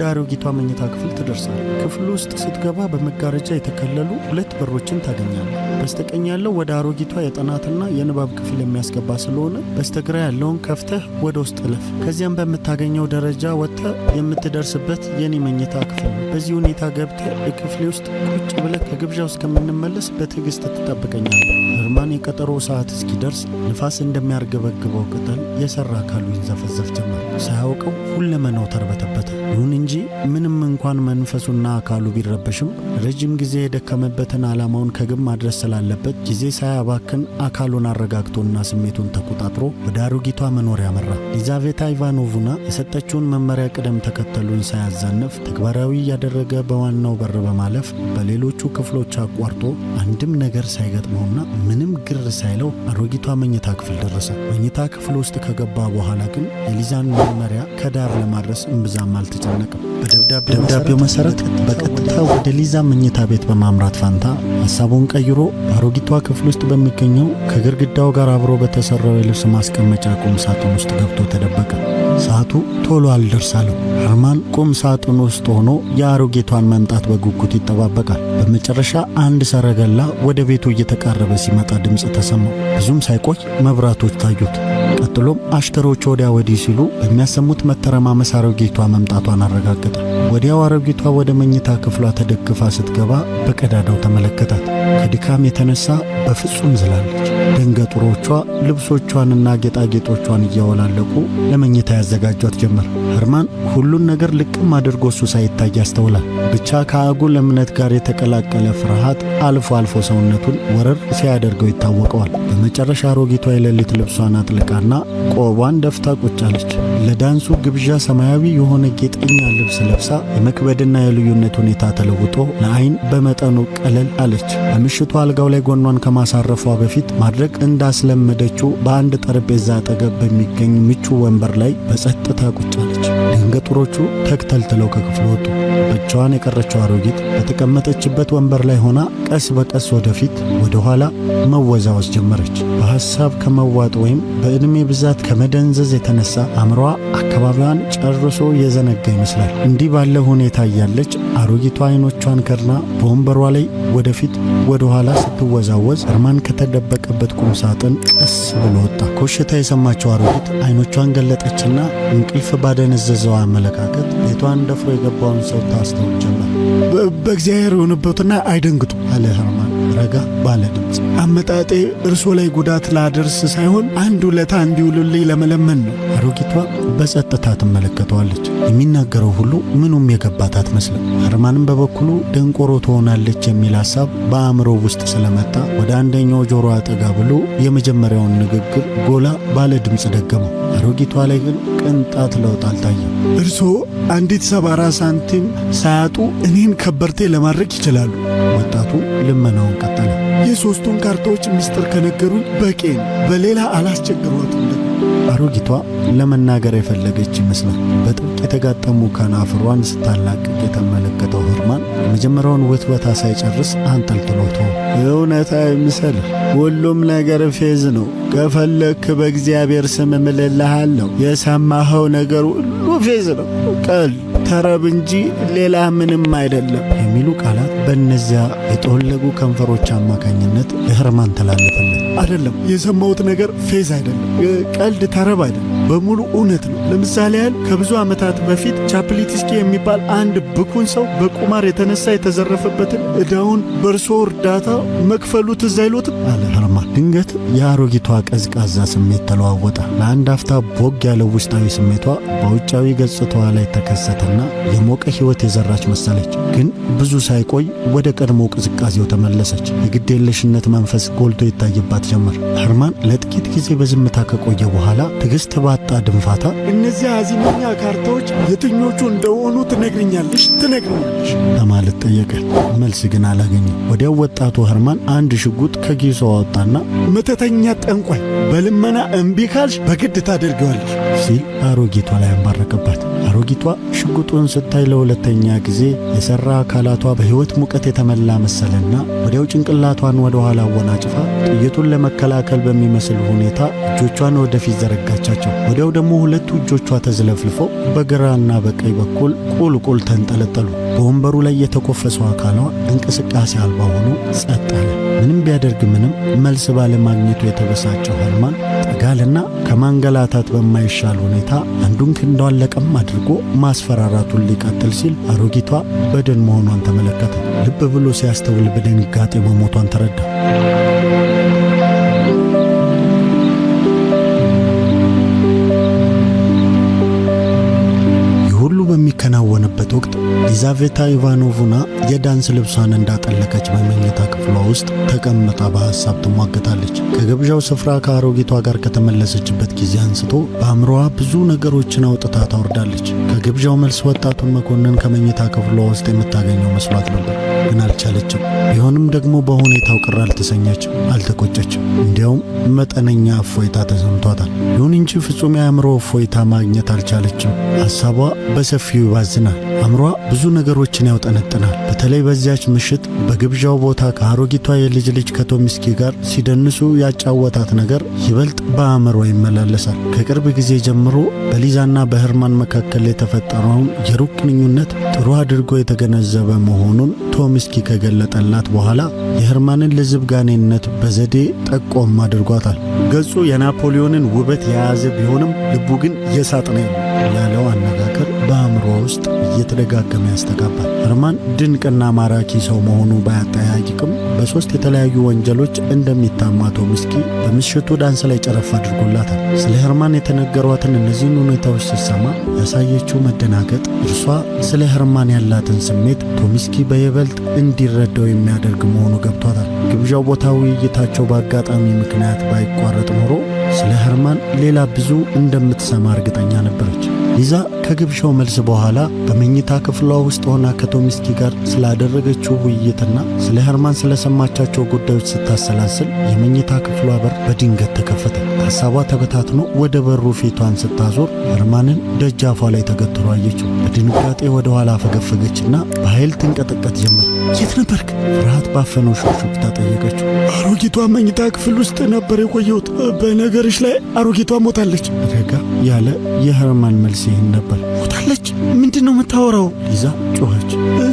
አሮጊቷ መኝታ ክፍል ትደርሳለህ። ክፍሉ ውስጥ ስትገባ በመጋረጃ የተከለሉ 2 በሮችን ታገኛለህ። በስተቀኝ ያለው ወደ አሮጊቷ የጥናትና የንባብ ክፍል የሚያስገባ ስለሆነ በስተግራ ያለውን ከፍተህ ወደ ውስጥ እለፍ። ከዚያም በምታገኘው ደረጃ ወጥተህ የምትደርስበት የኔ መኝታ ክፍል ነው። በዚህ ሁኔታ ገብተህ በክፍሌ ውስጥ ቁጭ ብለህ ከግብዣው እስከምንመለስ በትዕግስት ትጠብቀኛለህ። ህርማን የቀጠሮ ሰዓት እስኪደርስ ንፋስ እንደሚያርገበግብ የሚያራግበው ቅጠል የሰራ አካሉ ይንዘፈዘፍ ጀመር። ሳያውቀው ሁለመናው ተርበተበተ። ይሁን እንጂ ምንም እንኳን መንፈሱና አካሉ ቢረበሽም ረጅም ጊዜ የደከመበትን ዓላማውን ከግብ ማድረስ ስላለበት ጊዜ ሳያባክን አካሉን አረጋግቶና ስሜቱን ተቆጣጥሮ ወደ አሮጊቷ መኖሪያ አመራ። ሊዛቬታ ኢቫኖቭና የሰጠችውን መመሪያ ቅደም ተከተሉን ሳያዛንፍ ተግባራዊ ያደረገ በዋናው በር በማለፍ በሌሎቹ ክፍሎች አቋርጦ አንድም ነገር ሳይገጥመውና ምንም ግር ሳይለው አሮጊቷ መኝታ ክፍል ደረሰ። መኝታ ክፍል ውስጥ ከገባ በኋላ ግን የሊዛን መመሪያ ከዳር ለማድረስ እምብዛም አልተጨነቀም። በደብዳቤው መሰረት በቀጥታ ወደ ሊዛ መኝታ ቤት በማምራት ፋንታ ሐሳቡን ቀይሮ በአሮጊቷ ክፍል ውስጥ በሚገኘው ከግድግዳው ጋር አብሮ በተሰራው የልብስ ማስቀመጫ ቁም ሳጥን ውስጥ ገብቶ ተደበቀ። ሰዓቱ ቶሎ አልደርሳለው። ሄርማን ቁም ሳጥን ውስጥ ሆኖ የአሮጊቷን መምጣት በጉጉት ይጠባበቃል። በመጨረሻ አንድ ሰረገላ ወደ ቤቱ እየተቃረበ ሲመጣ ድምፅ ተሰማው። ብዙም ሳይቆይ መብራቶች ታዩት። ቀጥሎም አሽከሮች ወዲያ ወዲህ ሲሉ በሚያሰሙት መተረማመስ አሮጊቷ መምጣቷን አረጋገጠ። ወዲያው አሮጊቷ ወደ መኝታ ክፍሏ ተደግፋ ስትገባ በቀዳዳው ተመለከታት። ከድካም የተነሳ በፍጹም ዝላለች። ደንገጡሮቿ ልብሶቿንና ጌጣጌጦቿን እያወላለቁ ለመኝታ ያዘጋጇት ጀመር። ሄርማን ሁሉን ነገር ልቅም አድርጎ እሱ ሳይታይ ያስተውላል። ብቻ ከአጉል እምነት ጋር የተቀላቀለ ፍርሃት አልፎ አልፎ ሰውነቱን ወረር ሲያደርገው ይታወቀዋል። በመጨረሻ አሮጊቷ የሌሊት ልብሷን አጥልቃና ቆቧን ደፍታ ቁጭ አለች። ለዳንሱ ግብዣ ሰማያዊ የሆነ ጌጠኛ ልብስ ለብሳ የመክበድና የልዩነት ሁኔታ ተለውጦ ለዓይን በመጠኑ ቀለል አለች። በምሽቱ አልጋው ላይ ጎኗን ከማሳረፏ በፊት ማድረግ እንዳስለመደችው በአንድ ጠረጴዛ አጠገብ በሚገኝ ምቹ ወንበር ላይ በጸጥታ ቁጭ አለች። ደንገጡሮቹ ተክተልትለው ከክፍሉ ወጡ። ብቻዋን የቀረችው አሮጊት በተቀመጠችበት ወንበር ላይ ሆና ቀስ በቀስ ወደፊት ወደ ኋላ መወዛወዝ ጀመረች። በሐሳብ ከመዋጥ ወይም በዕድሜ ብዛት ከመደንዘዝ የተነሳ አእምሮዋ አካባቢዋን ጨርሶ የዘነጋ ይመስላል። እንዲህ ባለ ሁኔታ እያለች አሮጊቷ አይኖቿን ከድና በወንበሯ ላይ ወደፊት ወደ ኋላ ስትወዛወዝ ሄርማን ከተደበቀበት ቁም ሳጥን ቀስ ብሎ ወጣ። ኮሽታ የሰማችው አሮጊት አይኖቿን ገለጠችና እንቅልፍ ባደነዘዘው አመለካከት ቤቷን ደፍሮ የገባውን ሰው ታስተውል ጀመር። በእግዚአብሔር የሆነበትና አይደንግጡ አለ ሄርማን ረጋ ባለ ድምፅ። አመጣጤ እርሶ ላይ ጉዳት ላደርስ ሳይሆን አንድ ውለታ እንዲውልልኝ ለመለመን ነው። አሮጊቷ በጸጥታ ትመለከተዋለች። የሚናገረው ሁሉ ምኑም የገባት አትመስልም። ሄርማንም በበኩሉ ደንቆሮ ትሆናለች የሚል ሐሳብ በአእምሮ ውስጥ ስለመጣ ወደ አንደኛው ጆሮ አጠጋ ብሎ የመጀመሪያውን ንግግር ጎላ ባለ ድምፅ ደገመው። አሮጊቷ ላይ ግን ቅንጣት ለውጥ አልታየም። እርሶ አንዲት 74 ሳንቲም ሳያጡ እኔን ከበርቴ ለማድረግ ይችላሉ። ወጣቱ ልመናውን ቀጠለ። የሦስቱን ካርታዎች ምስጢር ከነገሩኝ በቂ ነው። በሌላ አላስቸግሮትም። አሮጊቷ ለመናገር የፈለገች ይመስላል። በጥብቅ የተጋጠሙ ከናፍሯን ስታላቅቅ የተመለከተው ሄርማን የመጀመሪያውን ውትወታ ሳይጨርስ አንጠልጥሎት እውነታ ይምሰልህ፣ ሁሉም ነገር ፌዝ ነው። ከፈለክ በእግዚአብሔር ስም እምልልሃለሁ፣ የሰማኸው ነገር ሁሉ ፌዝ ነው፣ ቀልድ፣ ተረብ እንጂ ሌላ ምንም አይደለም የሚሉ ቃላት በእነዚያ የጠወለጉ ከንፈሮች አማካኝነት ለሄርማን ተላለፈለት። አይደለም፣ የሰማሁት ነገር ፌዝ አይደለም፣ ቀልድ፣ ተረብ አይደለም፣ በሙሉ እውነት ነው። ለምሳሌ ያህል ከብዙ ዓመታት በፊት ቻፕሊትስኪ የሚባል አንድ ብኩን ሰው በቁማር የተነሳ የተዘረፈበትን ዕዳውን በእርሶ እርዳታ መክፈሉ ትዝ አይሎትም አለ ሄርማን። ድንገት የአሮጊቷ ቀዝቃዛ ስሜት ተለዋወጠ። ለአንድ አፍታ ቦግ ያለው ውስጣዊ ስሜቷ በውጫዊ ገጽታዋ ላይ ተከሰተና የሞቀ ሕይወት የዘራች መሰለች። ግን ብዙ ሳይቆይ ወደ ቀድሞ ቅዝቃዜው ተመለሰች። የግዴለሽነት መንፈስ ጎልቶ ይታይባት ጀመር። ሄርማን ለጥቂት ጊዜ በዝምታ ከቆየ በኋላ ትዕግስት ባጣ ድንፋታ እነዚያ አዚመኛ ካርታዎች የትኞቹ እንደሆኑ ትነግርኛለሽ በማለት ጠየቀ። መልስ ግን አላገኘም። ወዲያው ወጣቱ ሄርማን አንድ ሽጉጥ ከኪሱ አወጣና መተተኛ ጠንቋይ፣ በልመና እምቢ ካልሽ በግድ ታደርገዋለሽ ሲል አሮጊቷ ላይ አንባረቀባት። አሮጊቷ ሽጉጡን ስታይ ለሁለተኛ ጊዜ የሰራ አካላቷ በሕይወት ሙቀት የተመላ መሰለና ወዲያው ጭንቅላቷን ወደ ኋላ ወናጭፋ ጥይቱን ለመከላከል በሚመስል ሁኔታ እጆቿን ወደፊት ዘረጋቻቸው። ወዲያው ደግሞ ሁለቱ እጆቿ ተዝለፍልፈው በግራና በቀኝ በኩል ቁልቁል ተንጠለጠሉ። በወንበሩ ላይ የተኮፈሰው አካሏ እንቅስቃሴ አልባ ሆኖ ጸጥ አለ። ምንም ቢያደርግ ምንም መልስ ባለማግኘቱ የተበሳጨው ሄርማን ጠጋልና ከማንገላታት በማይሻል ሁኔታ አንዱን ክንዷን ለቀም አድርጎ ማስፈራራቱን ሊቀጥል ሲል አሮጊቷ በደን መሆኗን ተመለከተ። ልብ ብሎ ሲያስተውል በድንጋጤ መሞቷን ተረዳ። ሊዛቬታ ኢቫኖቭና የዳንስ ልብሷን እንዳጠለቀች በመኝታ ክፍሏ ውስጥ ተቀምጣ በሐሳብ ትሟገታለች። ከግብዣው ስፍራ ከአሮጊቷ ጋር ከተመለሰችበት ጊዜ አንስቶ በአእምሮዋ ብዙ ነገሮችን አውጥታ ታወርዳለች። ከግብዣው መልስ ወጣቱን መኮንን ከመኝታ ክፍሏ ውስጥ የምታገኘው መስሏት ነበር፣ ግን አልቻለችም። ቢሆንም ደግሞ በሁኔታው ቅር አልተሰኘችም፣ አልተቆጨችም። እንዲያውም መጠነኛ እፎይታ ተሰምቷታል። ይሁን እንጂ ፍጹም የአእምሮ እፎይታ ማግኘት አልቻለችም። ሐሳቧ በሰፊው ይባዝናል። አእምሯ ብዙ ነገሮችን ያውጠነጥናል። በተለይ በዚያች ምሽት በግብዣው ቦታ ከአሮጊቷ የልጅ ልጅ ከቶሚስኪ ጋር ሲደንሱ ያጫወታት ነገር ይበልጥ በአእምሯ ይመላለሳል። ከቅርብ ጊዜ ጀምሮ በሊዛና በህርማን መካከል የተፈጠረውን የሩቅ ግንኙነት ጥሩ አድርጎ የተገነዘበ መሆኑን ቶሚስኪ ከገለጠላት በኋላ የህርማንን ልዝብጋኔነት በዘዴ ጠቆም አድርጓታል። ገጹ የናፖሊዮንን ውበት የያዘ ቢሆንም ልቡ ግን የሳጥናኤል ያለው አነጋገር በአእምሮ ውስጥ እየተደጋገመ ያስተጋባል። ህርማን ድንቅና ማራኪ ሰው መሆኑ ባያጠያይቅም በሶስት የተለያዩ ወንጀሎች እንደሚታማ ቶሚስኪ በምሽቱ ዳንስ ላይ ጨረፍ አድርጎላታል። ስለ ህርማን የተነገሯትን እነዚህን ሁኔታዎች ስትሰማ ያሳየችው መደናገጥ እርሷ ስለ ህርማን ያላትን ስሜት ቶሚስኪ በይበልጥ እንዲረዳው የሚያደርግ መሆኑ ገብቷታል። ግብዣው ቦታ ውይይታቸው በአጋጣሚ ምክንያት ባይቋረጥ ኖሮ ስለ ህርማን ሌላ ብዙ እንደምትሰማ እርግጠኛ ነበረች። ሊዛ ከግብዣው መልስ በኋላ በመኝታ ክፍሏ ውስጥ ሆና ከቶሚስኪ ጋር ስላደረገችው ውይይትና ስለ ህርማን ስለሰማቻቸው ጉዳዮች ስታሰላስል የመኝታ ክፍሏ በር በድንገት ተከፈተ። ሐሳቧ ተበታትኖ ወደ በሩ ፊቷን ስታዞር ህርማንን ደጃፏ ላይ ተገትሮ አየችው። በድንጋጤ ወደ ኋላ ፈገፈገችና በኃይል ትንቀጠቀጥ ጀመር። የት ነበርክ? ፍርሃት ባፈነው ሹክሹክታ ጠየቀችው። አሮጊቷ መኝታ ክፍል ውስጥ ነበር የቆየሁት። በነገርሽ ላይ አሮጊቷ ሞታለች። ረጋ ያለ የህርማን መልስ ይህን ነበር። ሞታለች? ምንድን ነው የምታወራው? ሊዛ ጮኸች።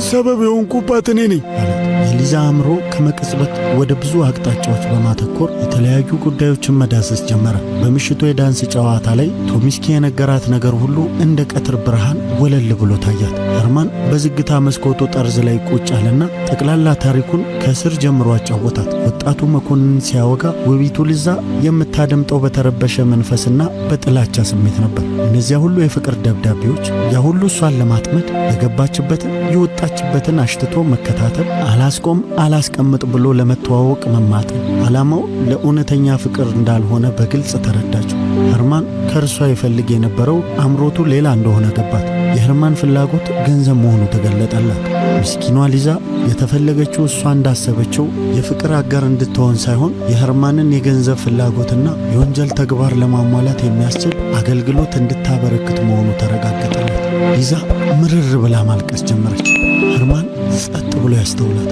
ሰበብ የሆንኩባት እኔ ነኝ አላት። የሊዛ አእምሮ ከመቅጽበት ወደ ብዙ አቅጣጫዎች በማተኮር የተለያዩ ጉዳዮችን መዳሰስ ጀመረ። በምሽቱ የዳንስ ጨዋታ ላይ ቶሚስኪ የነገራት ነገር ሁሉ እንደ ቀትር ብርሃን ወለል ብሎ ታያት። ህርማን በዝግታ መስኮቱ ጠርዝ ላይ ቁጭ አለና ጠቅላላ ታሪኩን ከስር ጀምሮ አጫወታት። ወጣቱ መኮንን ሲያወጋ ውቢቱ ሊዛ የምታደምጠው በተረበሸ መንፈስና በጥላቻ ስሜት ነበር። እነዚያ ሁሉ የፍቅር ደብዳቤዎች፣ ያ ሁሉ እሷን ለማጥመድ የገባችበትን የወጣችበትን አሽትቶ መከታተል፣ አላስቆም አላስቀምጥ ብሎ ለመተዋወቅ መማጠን፣ ዓላማው ለእውነተኛ ፍቅር እንዳልሆነ በግልጽ ተረዳችው። ህርማን ከእርሷ ይፈልግ የነበረው አምሮቱ ሌላ እንደሆነ ገባት። የህርማን ፍላጎት ገንዘብ መሆኑ ተገለጠላት። ምስኪኗ ሊዛ የተፈለገችው እሷ እንዳሰበችው የፍቅር አጋር እንድትሆን ሳይሆን የህርማንን የገንዘብ ፍላጎትና የወንጀል ተግባር ለማሟላት የሚያስችል አገልግሎት እንድታበረክት መሆኑ ተረጋገጠላት። ሊዛ ምርር ብላ ማልቀስ ጀመረች። ህርማን ጸጥ ብሎ ያስተውላት።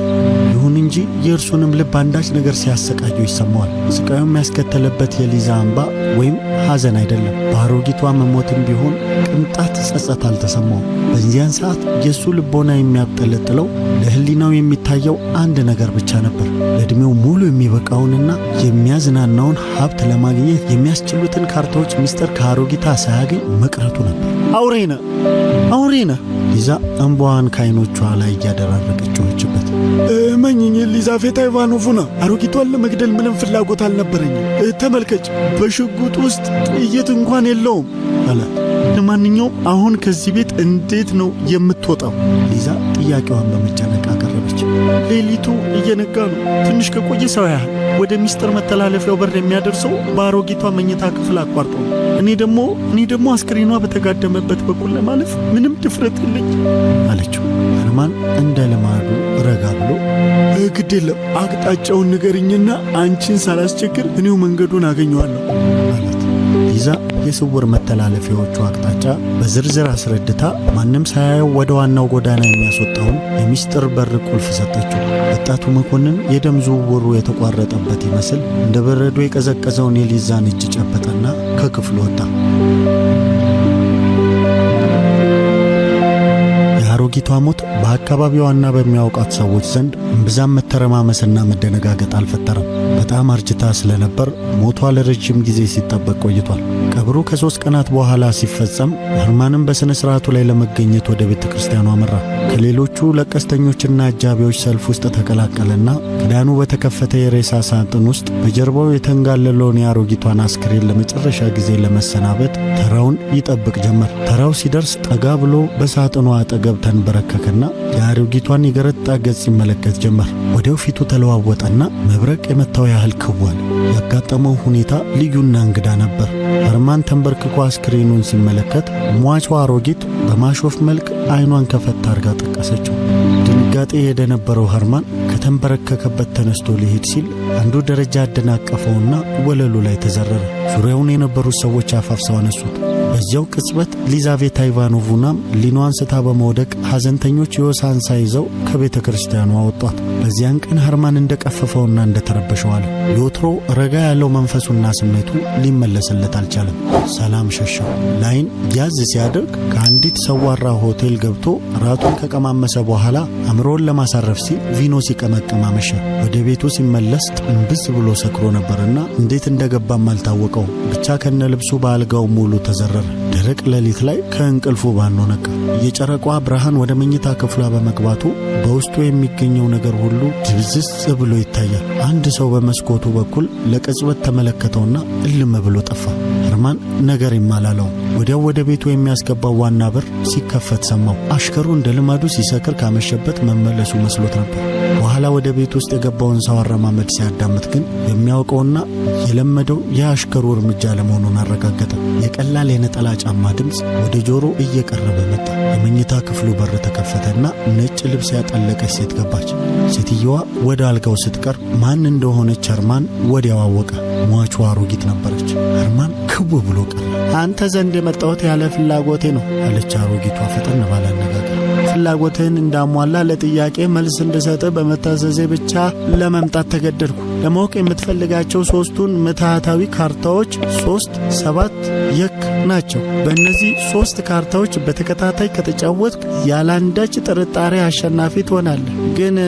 ይሁን እንጂ የእርሱንም ልብ አንዳች ነገር ሲያሰቃየው ይሰማዋል። ስቃዩም ያስከተለበት የሊዛ እንባ ወይም ሐዘን አይደለም። በአሮጊቷ መሞትም ቢሆን ቅንጣት ጸጸት አልተሰማውም። በዚያን ሰዓት የእሱ ልቦና የሚያብጠለጥለው ለህሊናው የሚታየው አንድ ነገር ብቻ ነበር። ለዕድሜው ሙሉ የሚበቃውንና የሚያዝናናውን ሀብት ለማግኘት የሚያስችሉትን ካርታዎች ሚስጥር ከአሮጊቷ ሳያገኝ መቅረቱ ነበር። አውሬ ነህ! ሊዛ እንባዋን ከዓይኖቿ ላይ እያደራረቀች ጮኸችበት። እመኝኝ ሊዛቬታ ኢቫኖቭና፣ አሮጊቷን ለመግደል ምንም ፍላጎት አልነበረኝም። ተመልከች፣ በሽጉጥ ውስጥ ጥይት እንኳን የለውም አላት። ለማንኛውም አሁን ከዚህ ቤት እንዴት ነው የምትወጣው? ሊዛ ጥያቄዋን በመጨነቅ አቀረበች። ሌሊቱ እየነጋ ነው። ትንሽ ከቆየ ሰው ያህል ወደ ሚስጥር መተላለፊያው በር የሚያደርሰው በአሮጊቷ መኝታ ክፍል አቋርጦ ነው። እኔ ደግሞ አስክሬኗ በተጋደመበት በኩል ለማለፍ ምንም ድፍረት የለኝ አለችው። ህርማን እንደ ልማዱ ረጋ ብሎ ግድ የለም አቅጣጫውን ንገርኝና አንቺን ሳላስቸግር እኔው መንገዱን አገኘዋለሁ አላት። ሊዛ የስውር መተላለፊያዎቹ አቅጣጫ በዝርዝር አስረድታ ማንም ሳያየው ወደ ዋናው ጎዳና የሚያስወጣውን የሚስጥር በር ቁልፍ ሰጠችው። ወጣቱ መኮንን የደም ዝውውሩ የተቋረጠበት ይመስል እንደ በረዶ የቀዘቀዘውን የሊዛን እጅ ጨበጠና ከክፍሉ ወጣ። የአሮጊቷ ሞት በአካባቢዋና በሚያውቃት ሰዎች ዘንድ እምብዛም መተረማመስና መደነጋገጥ አልፈጠረም። በጣም አርጅታ ስለነበር ሞቷ ለረጅም ጊዜ ሲጠበቅ ቆይቷል። ቀብሩ ከ3 ቀናት በኋላ ሲፈጸም ሄርማንም በሥነ ሥርዓቱ ላይ ለመገኘት ወደ ቤተ ክርስቲያኑ አመራ። ከሌሎቹ ለቀስተኞችና አጃቢዎች ሰልፍ ውስጥ ተቀላቀለና ክዳኑ በተከፈተ የሬሳ ሳጥን ውስጥ በጀርባው የተንጋለለውን የአሮጊቷን አስክሬን ለመጨረሻ ጊዜ ለመሰናበት ተራውን ይጠብቅ ጀመር። ተራው ሲደርስ ጠጋ ብሎ በሳጥኑ አጠገብ ተንበረከከና የአሮጊቷን የገረጣ ገጽ ይመለከት ጀመር። ወዲያው ፊቱ ተለዋወጠና መብረቅ የመታው ያህል ክዋል። ያጋጠመው ሁኔታ ልዩና እንግዳ ነበር። ሄርማን ተንበርክኮ አስክሬኑን ሲመለከት ሟቿ አሮጊት በማሾፍ መልክ አይኗን ከፈታ አርጋ ጠቀሰችው። ድንጋጤ የደነበረው ሄርማን ከተንበረከከበት ተነስቶ ሊሄድ ሲል አንዱ ደረጃ አደናቀፈውና ወለሉ ላይ ተዘረረ። ዙሪያውን የነበሩት ሰዎች አፋፍሰው አነሱት። በዚያው ቅጽበት ሊዛቬታ ኢቫኖቭናም ሊኗን ስታ በመውደቅ ሐዘንተኞች የወሳንሳ ይዘው ከቤተ ክርስቲያኑ አወጧት። በዚያን ቀን ሄርማን እንደቀፈፈውና እንደተረበሸው አለ። የወትሮ ረጋ ያለው መንፈሱና ስሜቱ ሊመለስለት አልቻለም። ሰላም ሸሻው። ላይን ያዝ ሲያደርግ ከአንዲት ሰዋራ ሆቴል ገብቶ ራቱን ከቀማመሰ በኋላ አእምሮውን ለማሳረፍ ሲል ቪኖ ሲቀመቅም አመሸ። ወደ ቤቱ ሲመለስ ጥንብዝ ብሎ ሰክሮ ነበርና እንዴት እንደገባም አልታወቀው። ብቻ ከነ ልብሱ በአልጋው ሙሉ ተዘረረ። ደረቅ ሌሊት ላይ ከእንቅልፉ ባኖ ነቃ። የጨረቋ ብርሃን ወደ መኝታ ክፍሏ በመግባቱ በውስጡ የሚገኘው ነገር ሁሉ ድብዝዝ ብሎ ይታያል። አንድ ሰው በመስኮቱ በኩል ለቅጽበት ተመለከተውና እልም ብሎ ጠፋ። ሄርማን ነገር ይማላለው። ወዲያው ወደ ቤቱ የሚያስገባው ዋና በር ሲከፈት ሰማው። አሽከሩ እንደ ልማዱ ሲሰክር ካመሸበት መመለሱ መስሎት ነበር። በኋላ ወደ ቤት ውስጥ የገባውን ሰው አረማመድ ሲያዳምጥ ግን የሚያውቀውና የለመደው የአሽከሩ እርምጃ ለመሆኑን አረጋገጠ። የቀላል የነጠላ ጫማ ድምፅ ወደ ጆሮ እየቀረበ መጣ። የመኝታ ክፍሉ በር ተከፈተና ነጭ ልብስ ያጠለቀች ሴት ገባች። ሴትየዋ ወደ አልጋው ስትቀርብ ማን እንደሆነች ሄርማን ወዲያው አወቀ። ሟቿ አሮጊት ነበረች። ሄርማን ክው ብሎ ቀረ። አንተ ዘንድ የመጣሁት ያለ ፍላጎቴ ነው አለች አሮጊቷ ፈጠን ባለ አነጋገር። ፍላጎትህን እንዳሟላ ለጥያቄ መልስ እንድሰጥ በመታዘዜ ብቻ ለመምጣት ተገደድኩ። ለማወቅ የምትፈልጋቸው 3ቱን ምትሃታዊ ካርታዎች 3፣ 7 የክ ናቸው። በእነዚህ 3 ካርታዎች በተከታታይ ከተጫወትክ ያላንዳች ጥርጣሬ አሸናፊ ትሆናለህ። ግን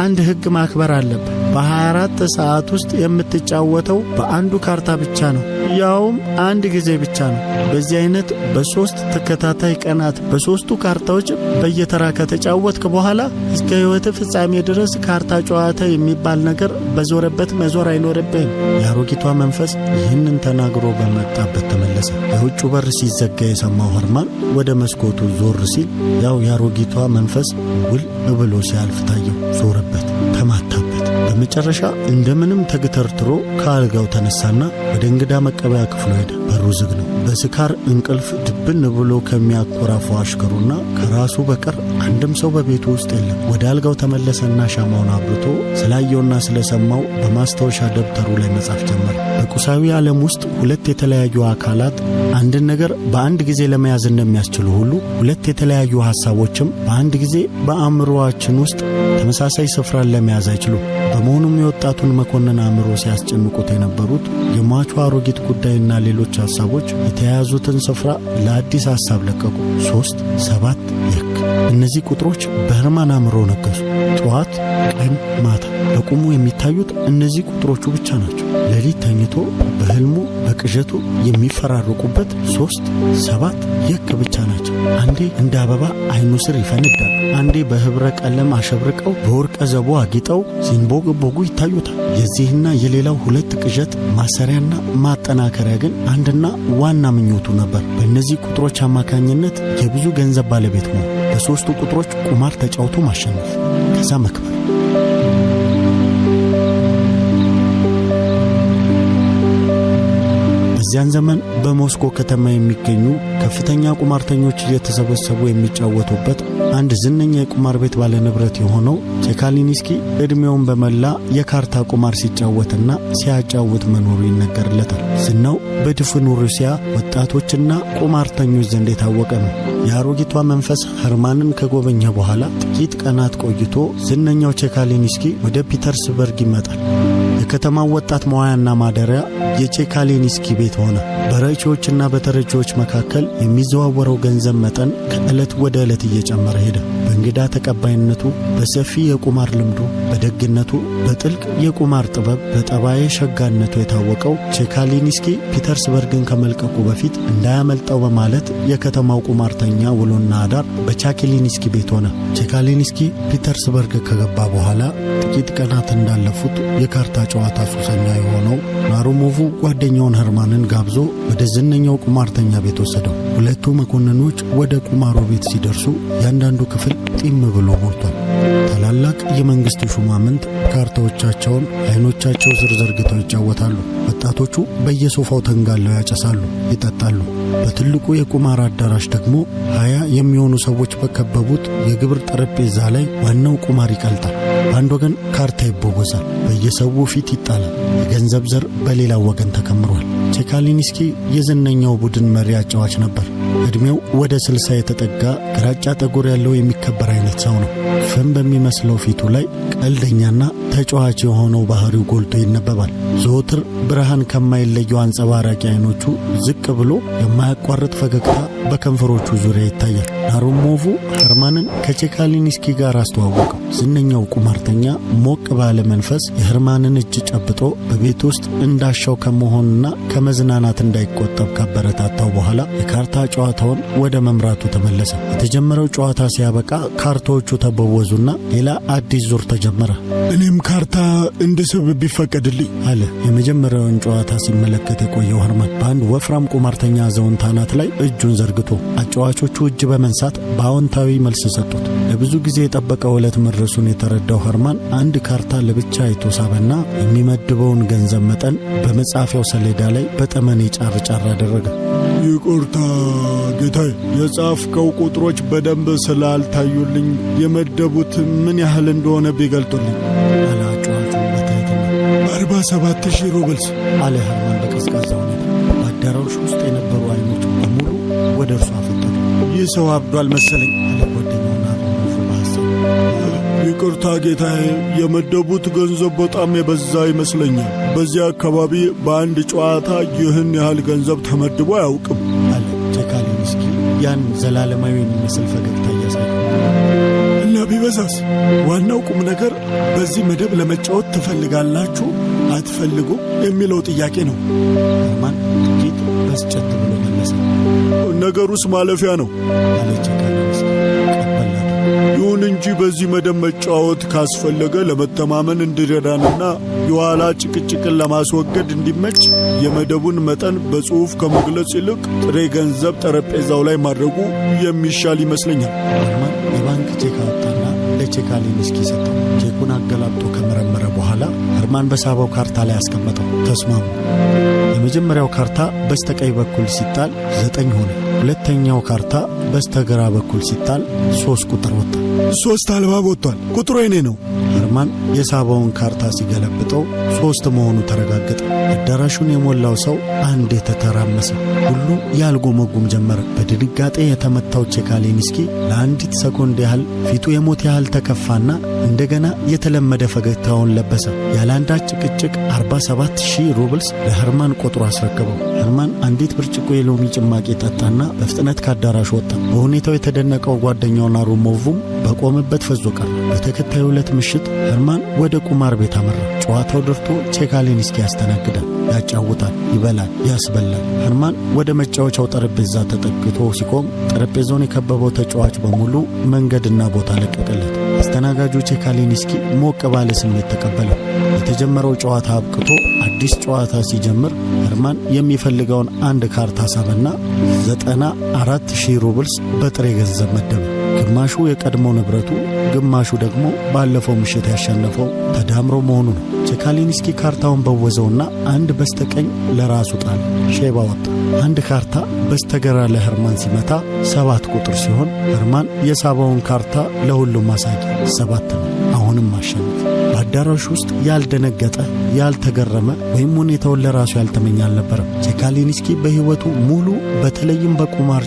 አንድ ሕግ ማክበር አለብህ። በ24 ሰዓት ውስጥ የምትጫወተው በአንዱ ካርታ ብቻ ነው፣ ያውም አንድ ጊዜ ብቻ ነው። በዚህ አይነት በ3 ተከታታይ ቀናት በ3ቱ ካርታዎች በየተራ ከተጫወትክ በኋላ እስከ ሕይወት ፍጻሜ ድረስ ካርታ ጨዋታ የሚባል ነገር በዞረበት መዞር አይኖርብህም። የአሮጊቷ መንፈስ ይህንን ተናግሮ በመጣበት ተመለሰ። የውጭ በር ሲዘጋ የሰማው ሄርማን ወደ መስኮቱ ዞር ሲል ያው የአሮጊቷ መንፈስ ውል ብሎ ሲያልፍ ታየው። ዞረበት፣ ተማታበት። በመጨረሻ እንደምንም ተግተርትሮ ከአልጋው ተነሳና ወደ እንግዳ መቀበያ ክፍሉ ሄደ። በሩ ዝግ ነው። በስካር እንቅልፍ ድብን ብሎ ከሚያኮራፈው አሽከሩና ከራሱ በቀር አንድም ሰው በቤቱ ውስጥ የለም። ወደ አልጋው ተመለሰና ሻማውን አብርቶ ስላየውና ስለሰማው በማስታወሻ ደብተሩ ላይ መጻፍ ጀመረ። በቁሳዊ ዓለም ውስጥ 2 የተለያዩ አካላት አንድን ነገር በአንድ ጊዜ ለመያዝ እንደሚያስችሉ ሁሉ 2 የተለያዩ ሐሳቦችም በአንድ ጊዜ በአእምሮአችን ውስጥ ተመሳሳይ ስፍራን ለመያዝ አይችሉም። በመሆኑም የወጣቱን መኮንን አእምሮ ሲያስጨንቁት የነበሩት የሟቿ አሮጊት ጉዳይና ሌሎች ሐሳቦች የተያያዙትን ስፍራ ለአዲስ ሐሳብ ለቀቁ። 3፣ 7 የክ። እነዚህ ቁጥሮች በሄርማን አእምሮ ነገሱ። ጠዋት፣ ቀን፣ ማታ በቁሙ የሚታዩት እነዚህ ቁጥሮቹ ብቻ ናቸው። ሌሊት ተኝቶ በህልሙ በቅዠቱ የሚፈራረቁበት 3፣ 7 የክ ብቻ ናቸው። አንዴ እንደ አበባ አይኑ ስር ይፈነዳሉ። አንዴ በህብረ ቀለም አሸብርቀው በወርቀ ዘቦ አጊጠው ሲንቦገቦጉ ይታዩታል። የዚህና የሌላው 2 ቅዠት ማሰሪያና ማጠናከሪያ ግን አንድና ዋና ምኞቱ ነበር። በእነዚህ ቁጥሮች አማካኝነት የብዙ ገንዘብ ባለቤት መሆን፣ በ3ቱ ቁጥሮች ቁማር ተጫውቶ ማሸነፍ፣ ከዛ መክበር። በዚያን ዘመን በሞስኮ ከተማ የሚገኙ ከፍተኛ ቁማርተኞች እየተሰበሰቡ የሚጫወቱበት አንድ ዝነኛ የቁማር ቤት ባለንብረት የሆነው ቼካሊንስኪ ዕድሜውን በመላ የካርታ ቁማር ሲጫወትና ሲያጫውት መኖሩ ይነገርለታል። ዝናው በድፍኑ ሩሲያ ወጣቶችና ቁማርተኞች ዘንድ የታወቀ ነው። የአሮጊቷ መንፈስ ሄርማንን ከጎበኘ በኋላ ጥቂት ቀናት ቆይቶ ዝነኛው ቼካሊንስኪ ወደ ፒተርስበርግ ይመጣል። የከተማው ወጣት መዋያና ማደሪያ የቼካሊንስኪ ቤት ሆነ። በረቺዎችና በተረጂዎች መካከል የሚዘዋወረው ገንዘብ መጠን ከዕለት ወደ ዕለት እየጨመረ ሄደ። በእንግዳ ተቀባይነቱ፣ በሰፊ የቁማር ልምዱ፣ በደግነቱ፣ በጥልቅ የቁማር ጥበብ፣ በጠባየ ሸጋነቱ የታወቀው ቼካሊንስኪ ፒተርስበርግን ከመልቀቁ በፊት እንዳያመልጠው በማለት የከተማው ቁማርተኛ ውሎና አዳር በቼካሊንስኪ ቤት ሆነ። ቼካሊንስኪ ፒተርስበርግ ከገባ በኋላ ጥቂት ቀናት እንዳለፉት የካርታ ጨዋታ ሱሰኛ የሆነው ናሩሞቭ ጓደኛውን ኸርማንን ጋብዞ ወደ ዝነኛው ቁማርተኛ ቤት ወሰደው። ሁለቱ መኮንኖች ወደ ቁማሩ ቤት ሲደርሱ ያንዳንዱ ክፍል ጢም ብሎ ሞልቷል። ታላላቅ የመንግሥት ሹማምንት ካርታዎቻቸውን አይኖቻቸው ስር ዘርግተው ይጫወታሉ። ወጣቶቹ በየሶፋው ተንጋለው ያጨሳሉ፣ ይጠጣሉ። በትልቁ የቁማር አዳራሽ ደግሞ 20 የሚሆኑ ሰዎች በከበቡት የግብር ጠረጴዛ ላይ ዋናው ቁማር ይቀልጣል። በአንድ ወገን ካርታ ይቦጎዛል፣ በየሰው ፊት ይጣላል። የገንዘብ ዘር በሌላው ወገን ተከምሯል። ቼካሊንስኪ የዝነኛው ቡድን መሪ አጫዋች ነበር። ዕድሜው ወደ 60 የተጠጋ ግራጫ ጠጉር ያለው የሚከበር አይነት ሰው ነው። ፍም በሚመስለው ፊቱ ላይ ቀልደኛና ተጫዋች የሆነው ባህሪው ጎልቶ ይነበባል። ዘወትር ብርሃን ከማይለየው አንጸባራቂ አይኖቹ ዝቅ ብሎ የማያቋርጥ ፈገግታ በከንፈሮቹ ዙሪያ ይታያል። ናሩሞቭ ኸርማንን ከቼካሊንስኪ ጋር አስተዋወቀው። ዝነኛው ቁማርተኛ ሞቅ ባለ መንፈስ የኸርማንን እጅ ጨብጦ በቤት ውስጥ እንዳሻው ከመሆንና ከመዝናናት እንዳይቆጠብ ካበረታታው በኋላ የካርታ ጨዋታውን ወደ መምራቱ ተመለሰ። የተጀመረው ጨዋታ ሲያበቃ ካርታዎቹ ተበወዙና ሌላ አዲስ ዙር ተጀመረ። እኔም ካርታ እንድስብ ቢፈቀድልኝ አለ የመጀመሪያውን ጨዋታ ሲመለከት የቆየው ኸርማን በአንድ ወፍራም ቁማርተኛ አዛውንት አናት ላይ እጁን ዘርግቶ። አጫዋቾቹ እጅ በመንሳት በአዎንታዊ መልስ ሰጡት። ለብዙ ጊዜ የጠበቀው ዕለት መድረሱን የተረዳው ኸርማን አንድ ካርታ ለብቻ አይቶ ሳበና የሚመድበውን ገንዘብ መጠን በመጻፊያው ሰሌዳ ላይ በጠመኔ ጫር ጫር አደረገ። ይቅርታ ጌታዬ፣ የጻፍከው ቁጥሮች በደንብ ስላልታዩልኝ የመደቡት ምን ያህል እንደሆነ ቢገልጡልኝ አለ አጫዋቹ በትህትና። 47,000 ሩብልስ አለ ኸርማን በቀዝቃዛ ሁኔታ። በአዳራሹ ውስጥ የነበሩ አይኖች በሙሉ ወደ እርሱ አፈጠጡ። ይህ ሰው አብዷል መሰለኝ አለ ጓደኛው ናሩሞቭ በሐሳብ። ይቅርታ ጌታዬ፣ የመደቡት ገንዘብ በጣም የበዛ ይመስለኛል። በዚያ አካባቢ በአንድ ጨዋታ ይህን ያህል ገንዘብ ተመድቦ አያውቅም አለ ቼካሊንስኪ ያን ዘላለማዊ የሚመስል ፈገግታ እያሳየ። እና ቢበዛስ? ዋናው ቁም ነገር በዚህ መደብ ለመጫወት ትፈልጋላችሁ አትፈልጉ የሚለው ጥያቄ ነው። ኸርማን ጥቂት በስጨት ብሎ መለሰ። ነገሩስ ማለፊያ ነው አለ ቼካሊንስኪ ቀበል አለ። ይሁን እንጂ በዚህ መደብ መጫወት ካስፈለገ ለመተማመን እንዲረዳንና የኋላ ጭቅጭቅን ለማስወገድ እንዲመች የመደቡን መጠን በጽሑፍ ከመግለጽ ይልቅ ጥሬ ገንዘብ ጠረጴዛው ላይ ማድረጉ የሚሻል ይመስለኛል። ኸርማን የባንክ ቼክ አወጣና ለቼካሊንስኪ ሰጠው። ቼኩን አገላብጦ ከመረመረ በኋላ ኸርማን በሳበው ካርታ ላይ አስቀመጠው። ተስማሙ። የመጀመሪያው ካርታ በስተቀኝ በኩል ሲጣል 9 ሆነ። ሁለተኛው ካርታ በስተግራ በኩል ሲጣል 3 ቁጥር ወጣ። 3 አልባብ ወጥቷል። ቁጥሩ የኔ ነው። ኸርማን የሳበውን ካርታ ሲገለብጠው 3 መሆኑ ተረጋገጠ። አዳራሹን የሞላው ሰው አንድ የተተራመሰ ሁሉ ያልጎመጉም ጀመረ። በድንጋጤ የተመታው ቼካሊንስኪ ለአንዲት ሰኮንድ ያህል ፊቱ የሞት ያህል ተከፋና እንደገና የተለመደ ፈገግታውን ለበሰ። ያለአንዳች ጭቅጭቅ 47,000 ሩብልስ ለኸርማን ቆጥሮ አስረከበው። ኸርማን አንዲት ብርጭቆ የሎሚ ጭማቂ ጠጣና በፍጥነት ከአዳራሹ ወጣ። በሁኔታው የተደነቀው ጓደኛው ናሩሞቭም በቆመበት ፈዞ ቀረ። በተከታዩ ዕለት ምሽት ኸርማን ወደ ቁማር ቤት አመራ። ጨዋታው ደርቶ ቼካሊንስኪ ያስተናግዳል፣ ያጫውታል፣ ይበላል፣ ያስበላል። ኸርማን ወደ መጫወቻው ጠረጴዛ ተጠግቶ ሲቆም ጠረጴዛውን የከበበው ተጫዋች በሙሉ መንገድና ቦታ ለቀቀለት። አስተናጋጁ ቼካሊንስኪ ሞቅ ባለ ስሜት ተቀበለው። የተጀመረው ጨዋታ አብቅቶ አዲስ ጨዋታ ሲጀምር ኸርማን የሚፈልገውን አንድ ካርታ ሳበና 94,000 ሩብልስ በጥሬ ገንዘብ መደበ። ግማሹ የቀድሞ ንብረቱ፣ ግማሹ ደግሞ ባለፈው ምሽት ያሸነፈው ተዳምሮ መሆኑ ነው። ቼካሊንስኪ ካርታውን በወዘውና አንድ በስተቀኝ ለራሱ ጣለ። ሼባ ወጣ። አንድ ካርታ በስተግራ ለኸርማን ሲመታ 7 ቁጥር ሲሆን ኸርማን የሳበውን ካርታ ለሁሉም አሳየ። 7 ነው። አሁንም አሸነፈ። በአዳራሽ ውስጥ ያልደነገጠ ያልተገረመ ወይም ሁኔታውን ለራሱ ያልተመኘ አልነበረም። ቼካሊንስኪ በሕይወቱ ሙሉ በተለይም በቁማር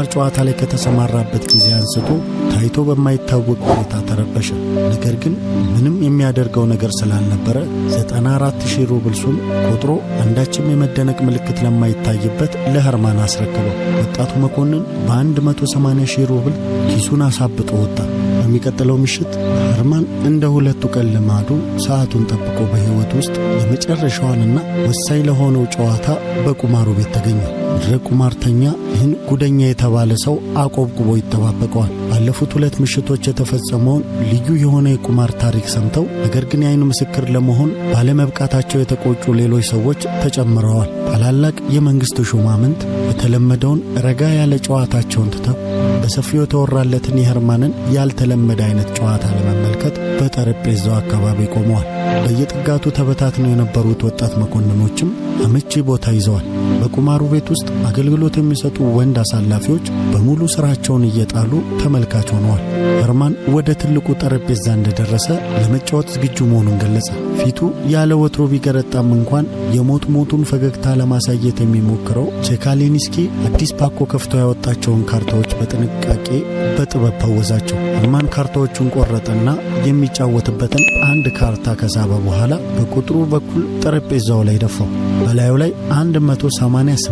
ጨዋታ ላይ ከተሰማራበት ጊዜ አንስቶ ታይቶ በማይታወቅ ሁኔታ ተረበሸ። ነገር ግን ምንም የሚያደርገው ነገር ስላልነበረ 94,000 ሩብልሱን ቆጥሮ አንዳችም የመደነቅ ምልክት ለማይታይበት ለኸርማን አስረከበው። ወጣቱ መኮንን በ180,000 ሩብል ኪሱን አሳብጦ ወጣ። በሚቀጥለው ምሽት ኸርማን እንደ ሁለቱ ቀን ልማዱ ሰዓቱን ጠብቆ በሕይወት ውስጥ የመጨረሻዋንና ወሳኝ ለሆነው ጨዋታ በቁማሩ ቤት ተገኘ። ምድረ ቁማርተኛ ይህን ጉደኛ የተባለ ሰው አቆብቁቦ ይጠባበቀዋል። ባለፉት 2 ምሽቶች የተፈጸመውን ልዩ የሆነ የቁማር ታሪክ ሰምተው ነገር ግን የዓይን ምስክር ለመሆን ባለመብቃታቸው የተቆጩ ሌሎች ሰዎች ተጨምረዋል። ታላላቅ የመንግሥት ሹማምንት የተለመደውን ረጋ ያለ ጨዋታቸውን ትተው በሰፊው የተወራለትን የኸርማንን ያልተለመደ አይነት ጨዋታ ለመመልከት በጠረጴዛው አካባቢ ቆመዋል። በየጥጋቱ ተበታትነው የነበሩት ወጣት መኮንኖችም አመቺ ቦታ ይዘዋል። በቁማሩ ቤት ውስጥ አገልግሎት የሚሰጡ ወንድ አሳላፊዎች በሙሉ ሥራቸውን እየጣሉ ተመልካች ሆነዋል። ኸርማን ወደ ትልቁ ጠረጴዛ እንደደረሰ ለመጫወት ዝግጁ መሆኑን ገለጸ። ፊቱ ያለ ወትሮ ቢገረጣም እንኳን የሞቱን ፈገግታ ለማሳየት የሚሞክረው ቼካሊንስኪ አዲስ ፓኮ ከፍቶ ያወጣቸውን ካርታዎች በጥንቃቄ በጥበብ ፈወዛቸው። ኸርማን ካርታዎቹን ቆረጠና የሚጫወትበትን አንድ ካርታ ከሳበ በኋላ በቁጥሩ በኩል ጠረጴዛው ላይ ደፋው። በላዩ ላይ 188,000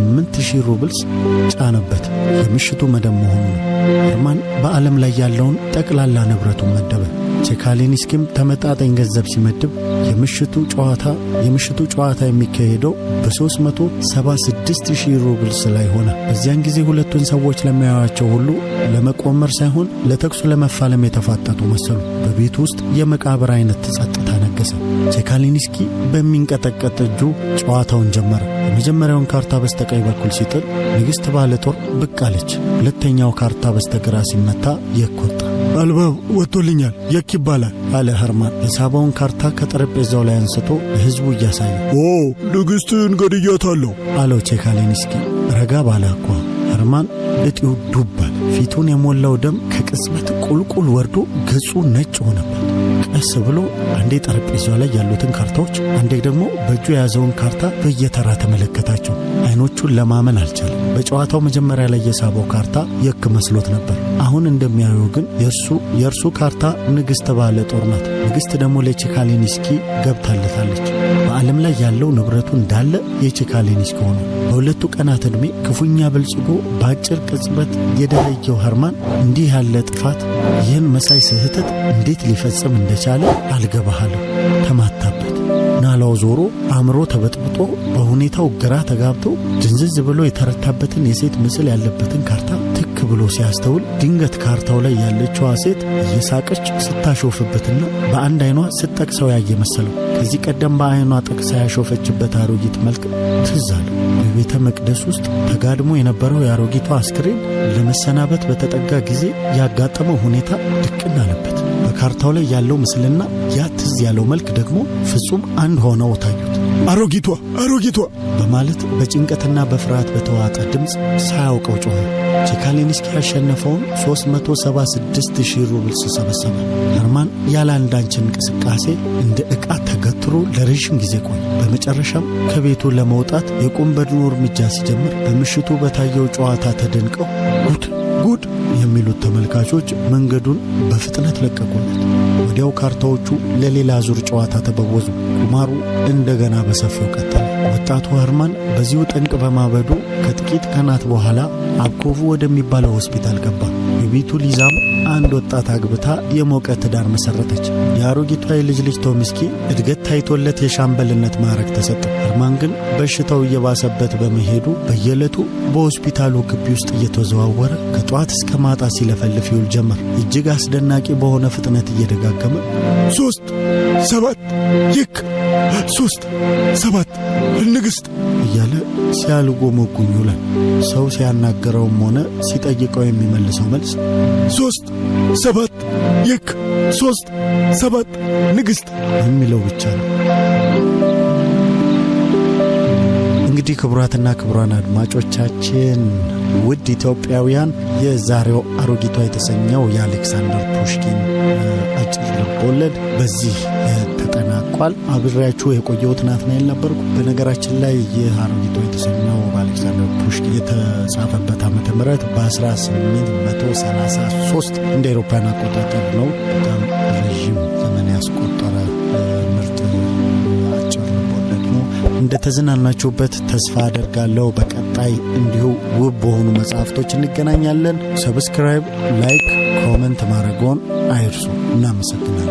ሩብልስ ጫነበት። የምሽቱ መደብ መሆኑ ነው። ኸርማን በዓለም ላይ ያለውን ጠቅላላ ንብረቱን መደበ። ቼካሊንስኪም ተመጣጣኝ ገንዘብ ሲመድብ የምሽቱ ጨዋታ የሚካሄደው በ376,000 ሩብልስ ላይ ሆነ። በዚያን ጊዜ ሁለቱን ሰዎች ለሚያዩአቸው ሁሉ ለመቆመር ሳይሆን ለተኩሱ ለመፋለም የተፋጠጡ መሰሉ። በቤቱ ውስጥ የመቃብር አይነት ጸጥታ ነገሰ። ቼካሊንስኪ በሚንቀጠቀጥ እጁ ጨዋታውን ጀመረ። የመጀመሪያውን ካርታ በስተቀኝ በኩል ሲጥል ንግሥት ባለጦር ብቅ አለች። ሁለተኛው ካርታ በስተግራ ሲመታ የክ ወጣ። አልባብ ወጥቶልኛል፣ የክ ይባላል አለ ኸርማን የሳበውን ካርታ ከጠረጴዛው ላይ አንስቶ ለሕዝቡ እያሳየ። ንግሥትን ገድያታለሁ አለው ቼካሊንስኪ ረጋ ባለ አኳኋን። ኸርማን እጢው ዱብ አለ። ፊቱን የሞላው ደም ከቅጽበት ቁልቁል ወርዶ ገጹ ነጭ ሆነበት። ቀስ ብሎ አንዴ ጠረጴዛው ላይ ያሉትን ካርታዎች፣ አንዴ ደግሞ በእጁ የያዘውን ካርታ በየተራ ተመለከታቸው። አይኖቹን ለማመን አልቻለም። በጨዋታው መጀመሪያ ላይ የሳበው ካርታ የክ መስሎት ነበር። አሁን እንደሚያየው ግን የእርሱ ካርታ ንግሥት ባለጦር ናት። ንግሥት ደግሞ ለቼካሊንስኪ ገብታለታለች። በዓለም ላይ ያለው ንብረቱ እንዳለ የቼካሊንስኪ ሆኖ በሁለቱ ቀናት ዕድሜ ክፉኛ በልጽጎ በአጭር ቅጽበት የደረየው ኸርማን እንዲህ ያለ ጥፋት፣ ይህን መሳይ ስህተት እንዴት ሊፈጽም እንደቻለ አልገባሃለሁ። ተማታበት። ናላው ዞሮ አእምሮ ተበጥብጦ በሁኔታው ግራ ተጋብቶ ድንዝዝ ብሎ የተረታበትን የሴት ምስል ያለበትን ካርታ ትክ ብሎ ሲያስተውል ድንገት ካርታው ላይ ያለችዋ ሴት እየሳቀች ስታሾፍበትና በአንድ አይኗ ስትጠቅሰው ያየ መሰለው። ከዚህ ቀደም በአይኗ ጠቅሳ ያሾፈችበት አሮጊት መልክ ትዝ አለው። በቤተ መቅደስ ውስጥ ተጋድሞ የነበረው የአሮጊቷ አስክሬን ለመሰናበት በተጠጋ ጊዜ ያጋጠመው ሁኔታ ድቅን አለበት። በካርታው ላይ ያለው ምስልና ያ ትዝ ያለው መልክ ደግሞ ፍጹም አንድ ሆነው ታዩት። አሮጊቷ በማለት በጭንቀትና በፍርሃት በተዋጠ ድምፅ ሳያውቀው ጮኸ። ቼካሊንስኪ ያሸነፈውን 376,000 ሩብልስ ሰበሰበ። ኸርማን ያለ አንዳች እንቅስቃሴ እንደ ዕቃ ተገትሮ ለረዥም ጊዜ ቆየ። በመጨረሻም ከቤቱ ለመውጣት የቁም በድኑ እርምጃ ሲጀምር በምሽቱ በታየው ጨዋታ ተደንቀው ጉድ የሚሉት ተመልካቾች መንገዱን በፍጥነት ለቀቁለት። ወዲያው ካርታዎቹ ለሌላ ዙር ጨዋታ ተበወዙ። ቁማሩ እንደገና በሰፊው ቀጠለ። ወጣቱ ኸርማን በዚሁ ጠንቅ በማበዱ ከጥቂት ቀናት በኋላ አብኮቭ ወደሚባለው ሆስፒታል ገባ። የቤቱ ሊዛም አንድ ወጣት አግብታ የሞቀ ትዳር መሰረተች። የአሮጊቷ የልጅ ቶሚስኪ እድገት ታይቶለት የሻምበልነት ማዕረግ ተሰጠ። ኸርማን ግን በሽታው እየባሰበት በመሄዱ በየዕለቱ በሆስፒታሉ ግቢ ውስጥ እየተዘዋወረ ከጧት እስከ ማታ ሲለፈልፍ ይውል ጀመር። እጅግ አስደናቂ በሆነ ፍጥነት እየደጋገመ 3 7 ይክ 3 7 ንግሥት እያለ ሲያልጎመጉም ይውላል። ሰው ሲያናገረውም ሆነ ሲጠይቀው የሚመልሰው መልስ 3 7 ይክ 3 7 ንግሥት የሚለው ብቻ ነው። እንግዲህ ክቡራትና ክቡራን አድማጮቻችን ውድ ኢትዮጵያውያን የዛሬው አሮጊቷ የተሰኘው የአሌክሳንደር ፑሽኪን አጭር ልቦለድ በዚህ ተጠናቋል። አብሬያችሁ የቆየሁት ናትናኤል ነበርኩ። በነገራችን ላይ ይህ አሮጊቷ የተሰኘው በአሌክሳንደር ፑሽኪን የተጻፈበት ዓመተ ምህረት በ1833 እንደ አውሮፓውያን አቆጣጠር ነው። በጣም ረዥም ዘመን ያስቆጠረ ምርጥ አጭር ልቦለድ ነው። እንደተዝናናችሁበት ተስፋ አደርጋለሁ። በቀጣይ እንዲሁ ውብ በሆኑ መጽሐፍቶች እንገናኛለን። ሰብስክራይብ፣ ላይክ፣ ኮመንት ማድረግዎን አይርሱ። እናመሰግናለን።